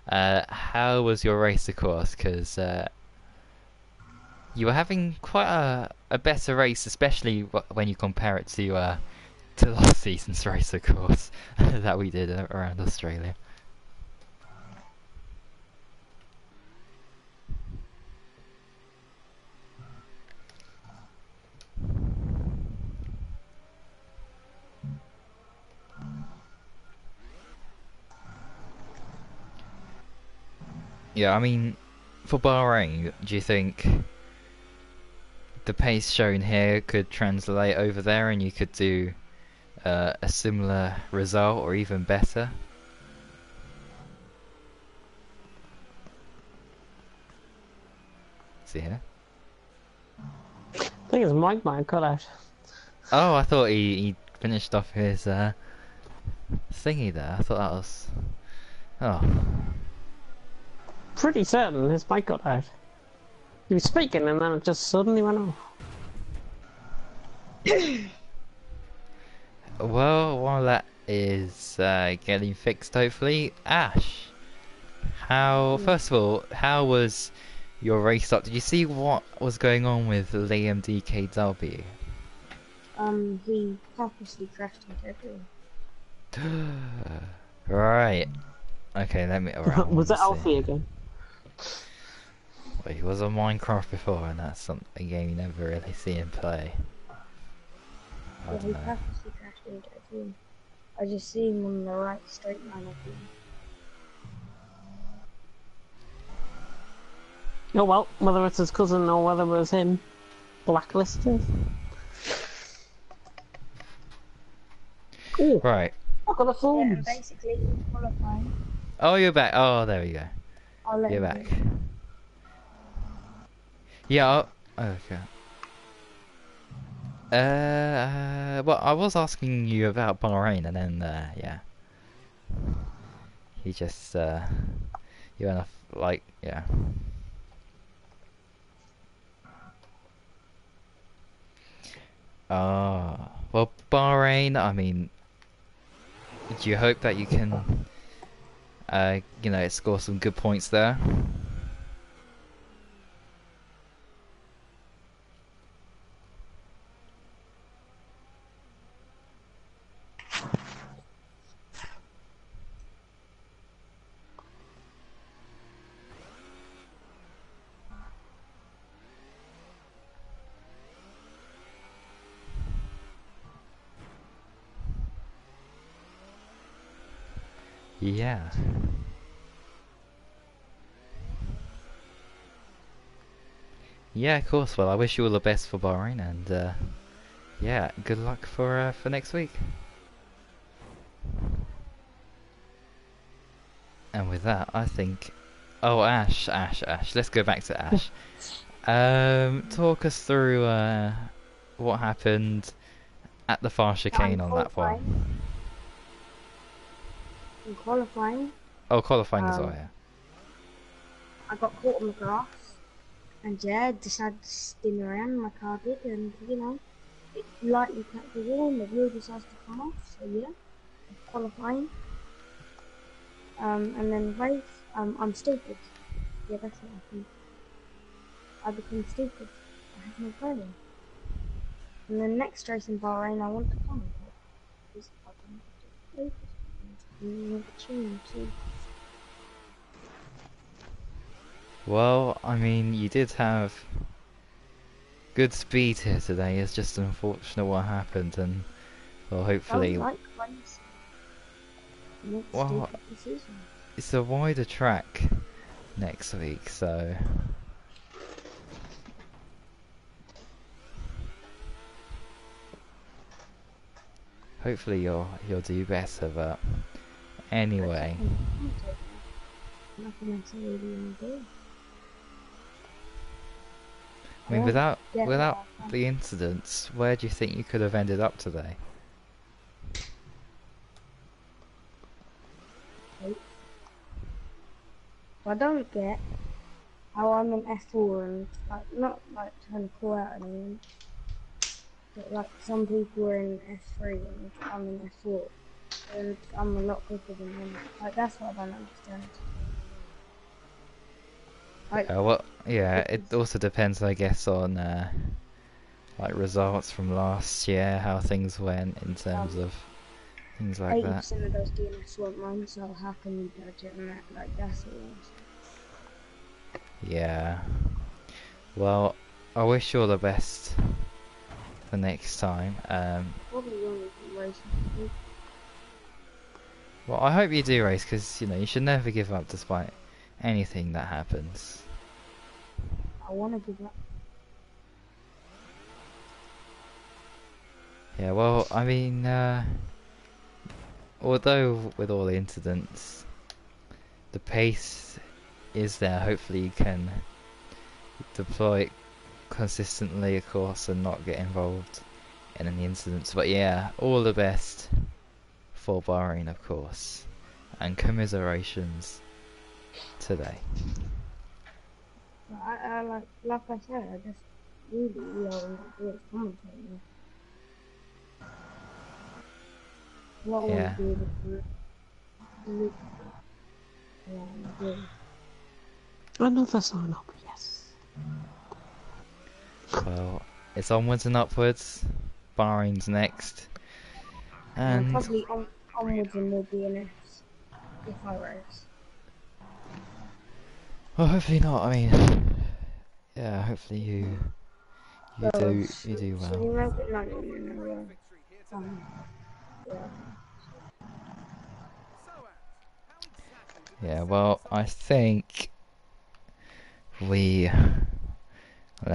how was your race course? Because you were having quite a better race, especially when you compare it to last season's race, of course, that we did around Australia. Yeah, I mean, for Bahrain, do you think the pace shown here could translate over there and you could do a similar result or even better? See here? I think his mic might have cut out. Oh, I thought he finished off his thingy there. I thought that was... Oh. Pretty certain his mic got out. He was speaking and then it just suddenly went off. Well, while that is getting fixed, hopefully, Ash, first of all, how was your race start? Did you see what was going on with Liam DKW? He purposely crashed into everyone. Right. Okay, let me... Right, was it Alfie again? Well, he was on Minecraft before, and that's a game you never really see him play. Yeah, he purposely crashed into everyone. I just see him on the right straight line of him. Oh well, whether it's his cousin or whether it was him, blacklisted. Ooh, right. I've got the forms. Yeah, basically he's qualifying. Oh, you're back. Oh, there we go. You're back. Yeah. Okay. Well, I was asking you about Bahrain, and then yeah, he just you went off like yeah. Well, Bahrain. I mean, do you hope that you can, you know, score some good points there? Yeah. Yeah, of course. Well, I wish you all the best for Bahrain, and yeah, good luck for next week. And with that, I think... Oh, Ash. Let's go back to Ash. Talk us through what happened at the far chicane on that one. In qualifying. Oh, qualifying as well, yeah. I got caught on the grass, and yeah, decided to spin around. My car did, and you know, it lightly cracked the wheel, and the wheel decided to come off. So yeah, qualifying. And then race. I'm stupid. Yeah, that's what happened. I became stupid. I had no brain. And then next race in Bahrain, I want to commentate. Because I want to too. Well, I mean, you did have good speed here today. It's just unfortunate what happened, and well, hopefully. Well, it's a wider track next week, so. Hopefully you'll do better, but anyway. I mean, without the incidents, where do you think you could have ended up today? I don't get how I'm in F4 and like not like trying to call out anyone, but like some people are in F3 and I'm in F4 and I'm a lot quicker than them. Like that's what I don't understand. Like, Well, yeah, it also depends, I guess, on like results from last year, how things went in terms of things like that. 80% of those DNFs weren't mine, so how can you judge it on that? Like that's what I'm saying. Yeah. Well, I wish you all the best for next time. Probably won't be racing. Well, I hope you do race, because you know you should never give up despite anything that happens. I want to give up. Yeah, well, I mean, although with all the incidents, the pace is there. Hopefully you can deploy it consistently, of course, and not get involved in any incidents. But yeah, all the best for Bahrain, of course, and commiserations today. I like I said, I just really want to do it commentating. Yeah. Another sign up, yes. Well, it's onwards and upwards. Bahrain's next. And probably onwards and more DNFs if I race. well, hopefully not. I mean, yeah, hopefully you do well. So you make it no. Yeah. Yeah, well, I think unless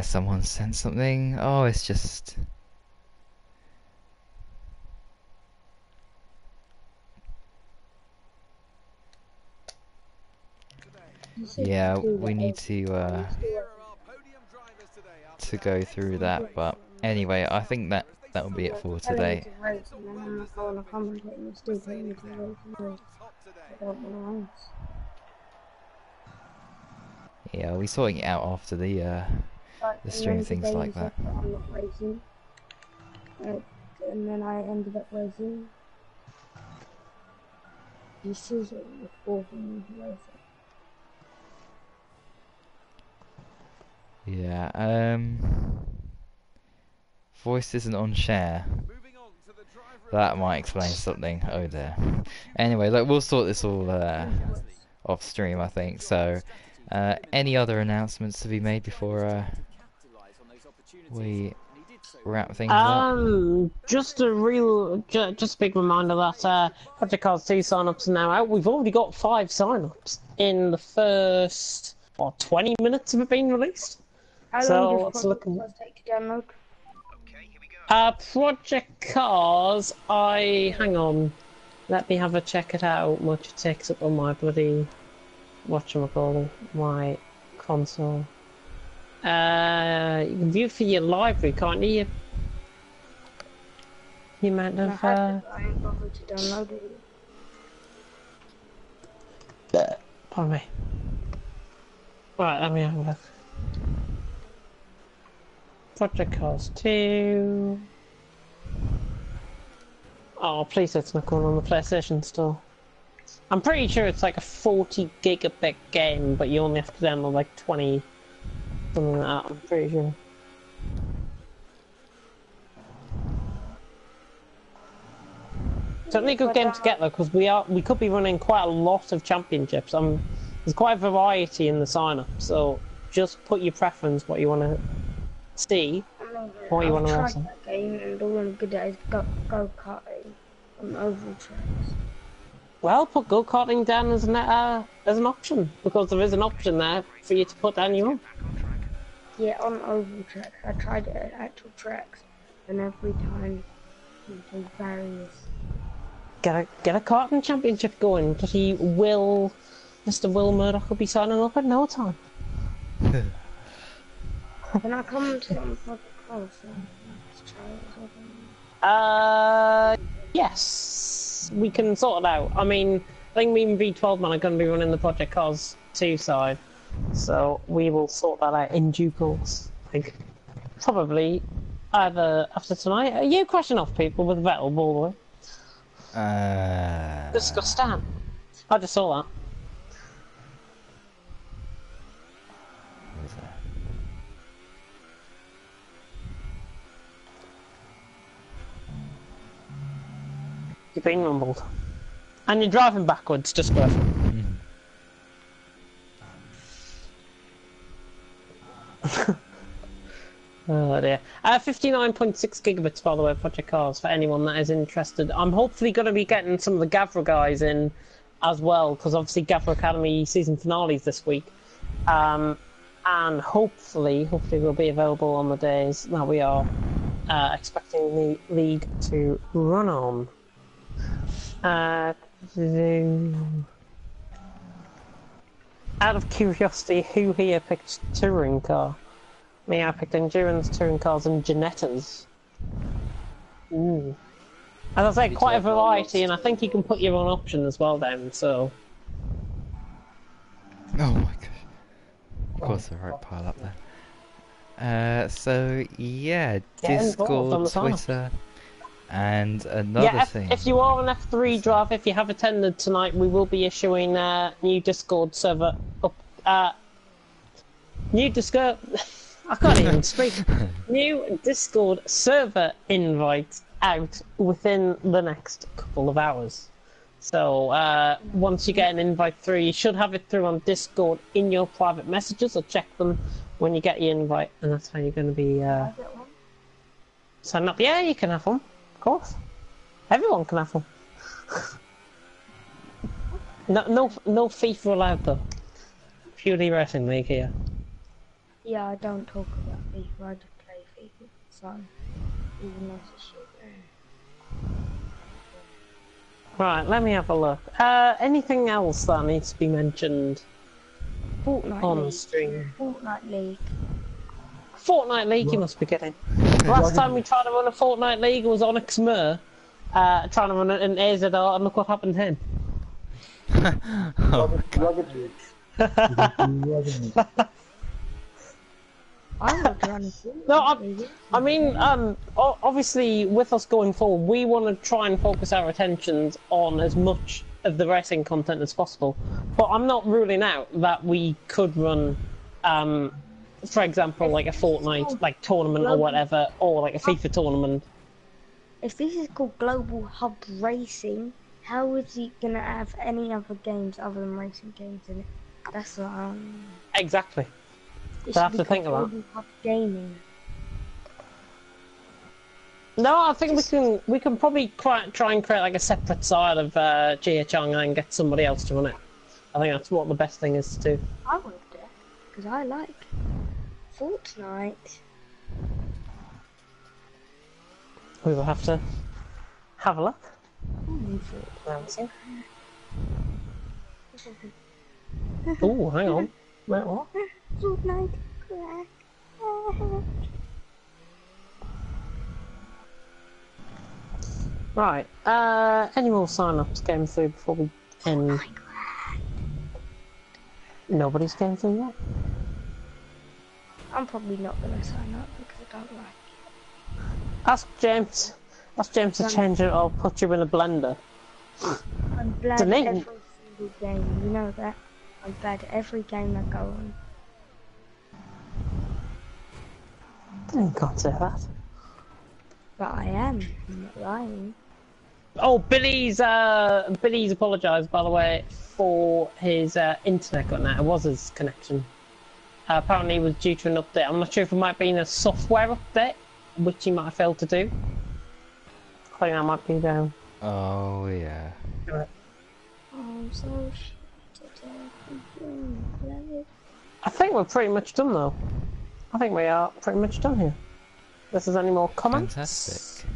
someone sent something. Oh, it's just. Yeah, we need to go through that, but anyway, I think that will be it for today. Yeah, we're sorting it out after the stream, things like that. I'm not racing. And then I ended up racing. You choose it with fourth and racing. Yeah, voice isn't on share. That might explain something. Oh dear. Anyway, look, we'll sort this all off stream, I think. So, any other announcements to be made before we wrap things up? Just a big reminder that Project Cars 2 sign-ups are now out. We've already got 5 sign-ups in the first 20 minutes of it being released. How long does Project Cars take to download? Project Cars, hang on. Let me have a check it out, much it takes up on my bloody whatchamacallit, my console. You can view for your library, can't you? The amount of I ain't bothered to download it. Pardon me. Right, let me have a look. Project Cars 2. Oh, please it's not going on the PlayStation Store. I'm pretty sure it's like a 40 gigabit game, but you only have to download like 20, something like that, I'm pretty sure. Certainly a good game to get though, because we could be running quite a lot of championships. There's quite a variety in the sign up, so just put your preference, what you want to see, what you want to race. That game, and all I'm good at is go-karting on oval tracks. Well, put go-karting down as an option, because there is an option there for you to put down your own. Yeah, on oval tracks. I tried it at actual tracks, and every time you do various. Get a karting championship going. Mr. Will Murdoch will be signing up at no time. Can I come to some podcast? Let's try it. Yes, we can sort it out. I mean, I think me and V12 Man are going to be running the Project Cars 2 side, so we will sort that out in due course. I think probably either after tonight. Are you crashing off people with Vettel all the way? Disgusting. I just saw that. What is that? You've been rumbled. And you're driving backwards, just go. Oh dear. 59.6 gigabits, by the way, Project Cars, for anyone that is interested. I'm hopefully going to be getting some of the Gavra guys in as well, because obviously Gavra Academy season finales this week. And hopefully we'll be available on the days that we are expecting the league to run on. Out of curiosity, who here picked touring car? Me, I picked endurance, touring cars, and Genettas. Ooh. As I say, quite a variety, and I think you can put your own option as well down, so... Oh my gosh. Of course, the right pile up there. So, yeah, Discord, Twitter, and another thing. If you are an F3 driver, if you have attended tonight, we will be issuing a new Discord server up... new Discord... I can't even speak. New Discord server invite out within the next couple of hours. So once you get an invite through, you should have it through on Discord in your private messages, or check them when you get your invite, and that's how you're going to be signing up. Yeah, you can have one, of course. Everyone can have one. No FIFA allowed though. Purely Racing League here. Yeah, I don't talk about FIFA, I just play FIFA, so even though it's shit. Right, let me have a look. Anything else that needs to be mentioned on the stream? Fortnite League. Fortnite League, you must be kidding. Last time we tried to run a Fortnite League was Onyx Mur, trying to run it in AZR, and look what happened to him. Oh, I mean, obviously, with us going forward, we want to try and focus our attentions on as much of the racing content as possible. But I'm not ruling out that we could run, for example, like a Fortnite tournament or whatever, or like a FIFA tournament. If this is called Global Hub Racing, how is he gonna have any other games other than racing games in it? That's what Exactly. So I have to think about. Gaming. No, I think we can probably try and create like a separate side of GHR and get somebody else to run it. I think that's what the best thing is to do. I would do, because I like Fortnite. We will have to have a look. Oh, hang on. Wait, what? Fortnite crack. Right. Any more sign-ups came through before we end? Nobody's came through yet. I'm probably not going to sign up because I don't like it. Ask James. Ask James to change it or put you in a blender. I'm bad at every single game, you know that. I'm bad at every game I go on. I can't say that. But I am. I'm not lying. Oh, Billy's apologised, by the way, for his internet going out. It was his connection. Apparently it was due to an update. I'm not sure if it might have been a software update, which he might have failed to do. I think that might be down. Oh, yeah. I'm so shit today. I think we're pretty much done, though. I think we are pretty much done here. If there's any more comments. Fantastic.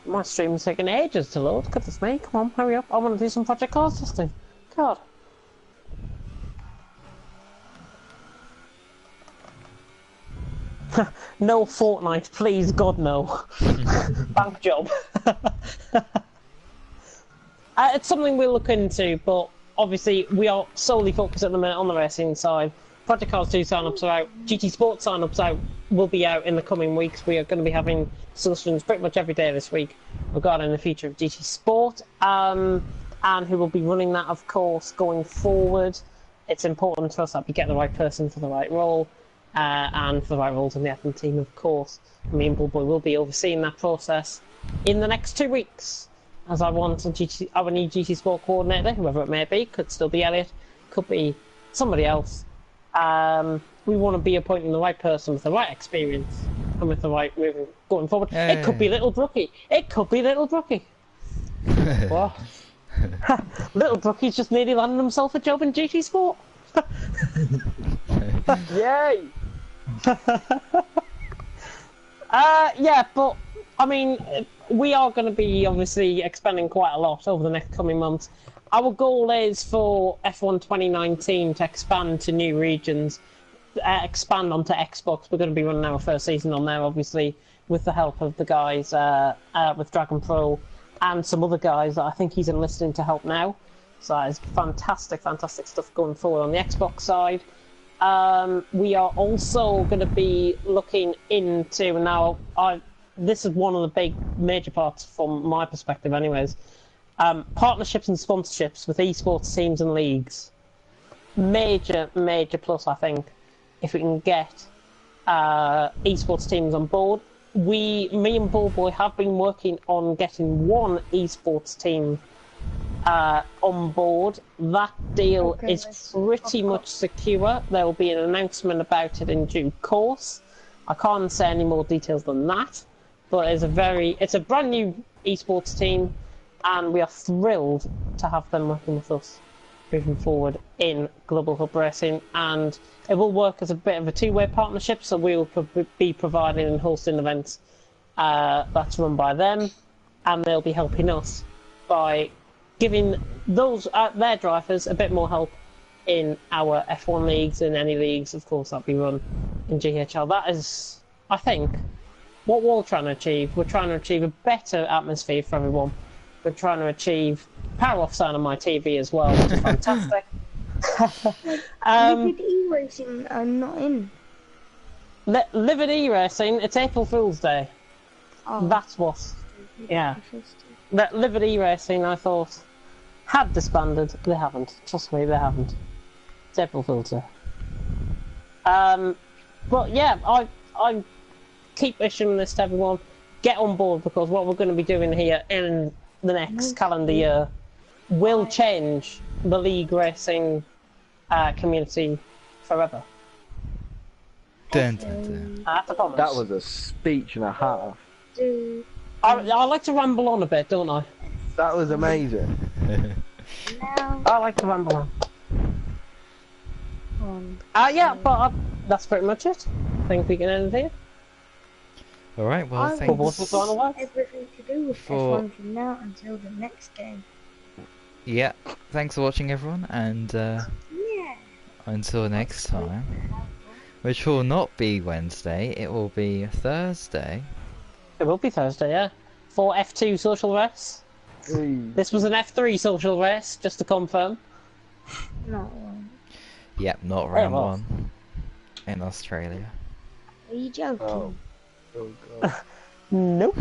My stream's taking ages to load. Goodness me, come on, hurry up. I want to do some Project Cars testing. God. No Fortnite, please, God no. Bank job. It's something we'll look into, but obviously we are solely focused at the minute on the racing side. Project Cars 2 sign-ups are out. GT Sport sign-ups will be out in the coming weeks. We are going to be having discussions pretty much every day this week regarding the future of GT Sport, and who will be running that, of course, going forward. It's important to us that we get the right person for the right role, and for the right roles in the F1 team, of course. Me and Bullboy will be overseeing that process in the next 2 weeks, as I want our new GT Sport coordinator, whoever it may be. Could still be Elliot, could be somebody else. We want to be appointing the right person with the right experience and with the right moving going forward. Hey. It could be Little Brookie. It could be Little Brookie. What? Little Brookie's just nearly landed himself a job in GT Sport. Yay! Yeah, but I mean, we are going to be obviously expanding quite a lot over the next coming months. Our goal is for F1 2019 to expand to new regions, expand onto Xbox. We're going to be running our first season on there, obviously, with the help of the guys with Dragon Pro and some other guys that I think he's enlisting to help now. So that is fantastic, fantastic stuff going forward on the Xbox side. We are also going to be looking into, now, this is one of the big major parts from my perspective anyways, partnerships and sponsorships with esports teams and leagues. Major plus, I think, if we can get esports teams on board. Me and Bullboy have been working on getting one esports team on board. That deal is pretty much secure. There will be an announcement about it in due course. I can't say any more details than that, but it's a brand new esports team, and we are thrilled to have them working with us moving forward in Global Hub Racing, and it will work as a bit of a two-way partnership, so we will be providing and hosting events that's run by them, and they'll be helping us by giving those their drivers a bit more help in our F1 leagues and any leagues, of course, that we run in GHR. That is, I think, what we're trying to achieve. We're trying to achieve a better atmosphere for everyone. We're trying to achieve power off sound on my TV as well, which is fantastic. Livid E-Racing, I'm not in. Livid E-Racing, it's April Fool's Day. Oh. That's what. Yeah. That Livid E-Racing, I thought, had disbanded. They haven't. Trust me, they haven't. It's April Fool's Day. But yeah, I keep issuing this to everyone. Get on board, because what we're going to be doing here in the next calendar year will change the league racing community forever. Dun, dun, dun. That was a speech and a half. I like to ramble on a bit, don't I? That was amazing. I like to ramble on. Yeah, but that's pretty much it. I think we can end here. Alright, well, thanks everything to do with F1 from now until the next game. Yeah, thanks for watching, everyone, and until next time, which will not be Wednesday, it will be Thursday. It will be Thursday, yeah. For F2 social race. This was an F3 social race, just to confirm. Not one. Yep, not round one. in Australia. Are you joking? Oh god. Nope.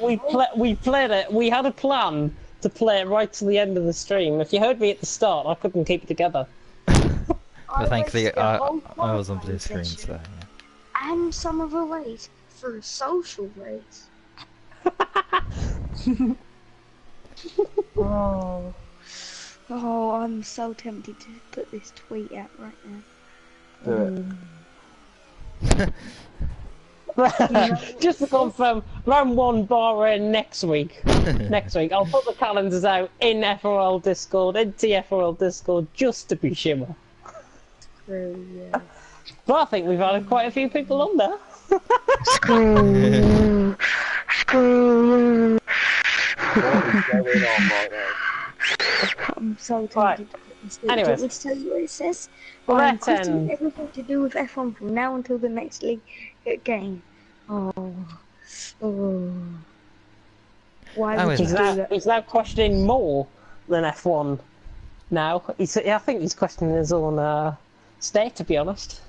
We played it. We had a plan to play it right to the end of the stream. If you heard me at the start, I couldn't keep it together. But thankfully, I was on blue screen, so yeah. And some of a race for a social race. Oh, I'm so tempted to put this tweet out right now. Do it. Just to confirm, round 1 Bahrain next week. Next week. I'll put the calendars out in FRL Discord, in TFRL Discord, just to be sure. Yeah. But I think we've had quite a few people on there. Screw. Screw. What is going on right now? I'm so tempted to put this tweet. Anyways. Do you want me to tell you what it says? Well, I'm let's quitting everything to do with F1 from now until the next league game. Oh. Why would you do that? He's now questioning more than F1 now. I think he's questioning his own state, to be honest.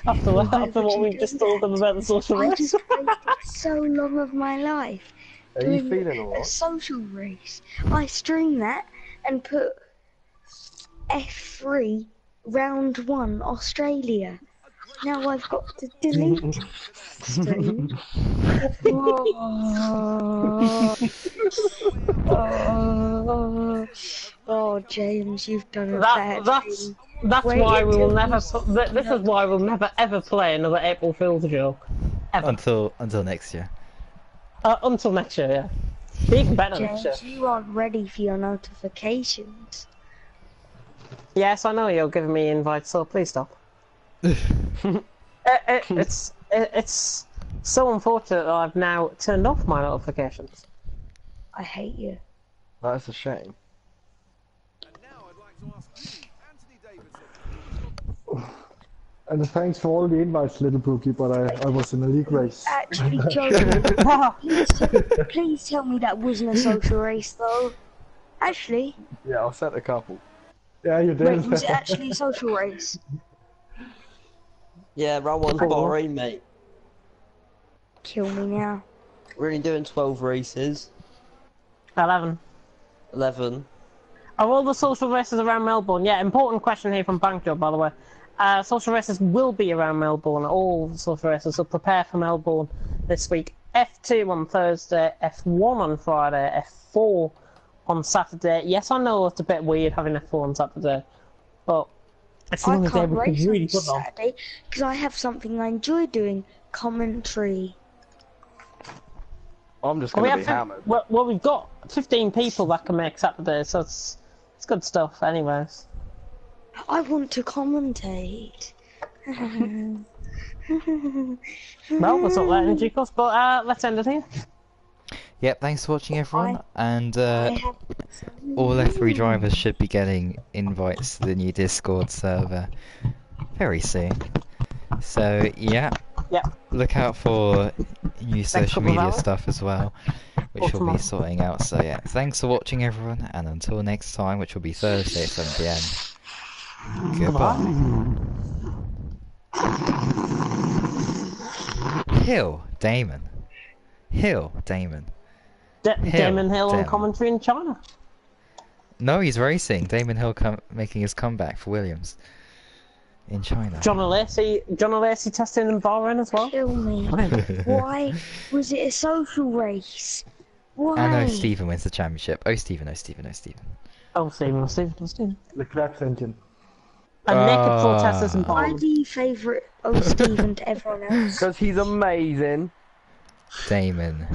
After what we've just told him about the social race. I just wasted so long of my life. Are you feeling alright? A social race. I streamed that and put F3 round 1 Australia. Now I've got to delete stream. Oh, James, you've done a bad thing. That's why we will never. This is why we'll never ever play another April Fool's joke. Ever. Until next year. Until next year, yeah. Even better next year. James, you aren't ready for your notifications. Yes, I know you're giving me invites, so please stop. It's so unfortunate that I've now turned off my notifications. I hate you. That's a shame. And thanks for all the invites, little Pookie, but I was in a league race. Actually, Joe, please tell me that wasn't a social race, though. Actually. Yeah, I sent a couple. Yeah, you did. Wait, was it actually a social race? Yeah, round 1 Bahrain, mate. Kill me now. We're only doing 12 races. 11. 11. Are all the social races around Melbourne? Yeah, important question here from Bankjob, by the way. Social races will be around Melbourne, all social races, so prepare for Melbourne this week. F2 on Thursday, F1 on Friday, F4 on Saturday. Yes, I know it's a bit weird having F4 on Saturday, but it's the only day we can really put on. Saturday because I have something I enjoy doing, commentary. I'm just going to be hammered. Well, we've got 15 people that can make Saturday, so it's good stuff anyways. I want to commentate. Well, that's not that energy cost, but let's end it here. Yep, thanks for watching everyone, and all F3 drivers should be getting invites to the new Discord server very soon. So yeah, look out for new social media stuff as well, which we'll be sorting out. So yeah, thanks for watching everyone, and until next time, which will be Thursday at 7 PM. Goodbye. Hill, Damon. Damon Hill on commentary in China. No, he's racing. Damon Hill making his comeback for Williams in China. John Alesi testing in Bahrain as well. Kill me. Why was it a social race? Why? And oh, Stephen wins the championship. Oh, Stephen. Leclerc's engine. And naked protesters in Why Bahrain. do you favourite Stephen to everyone else? Because he's amazing. Damon.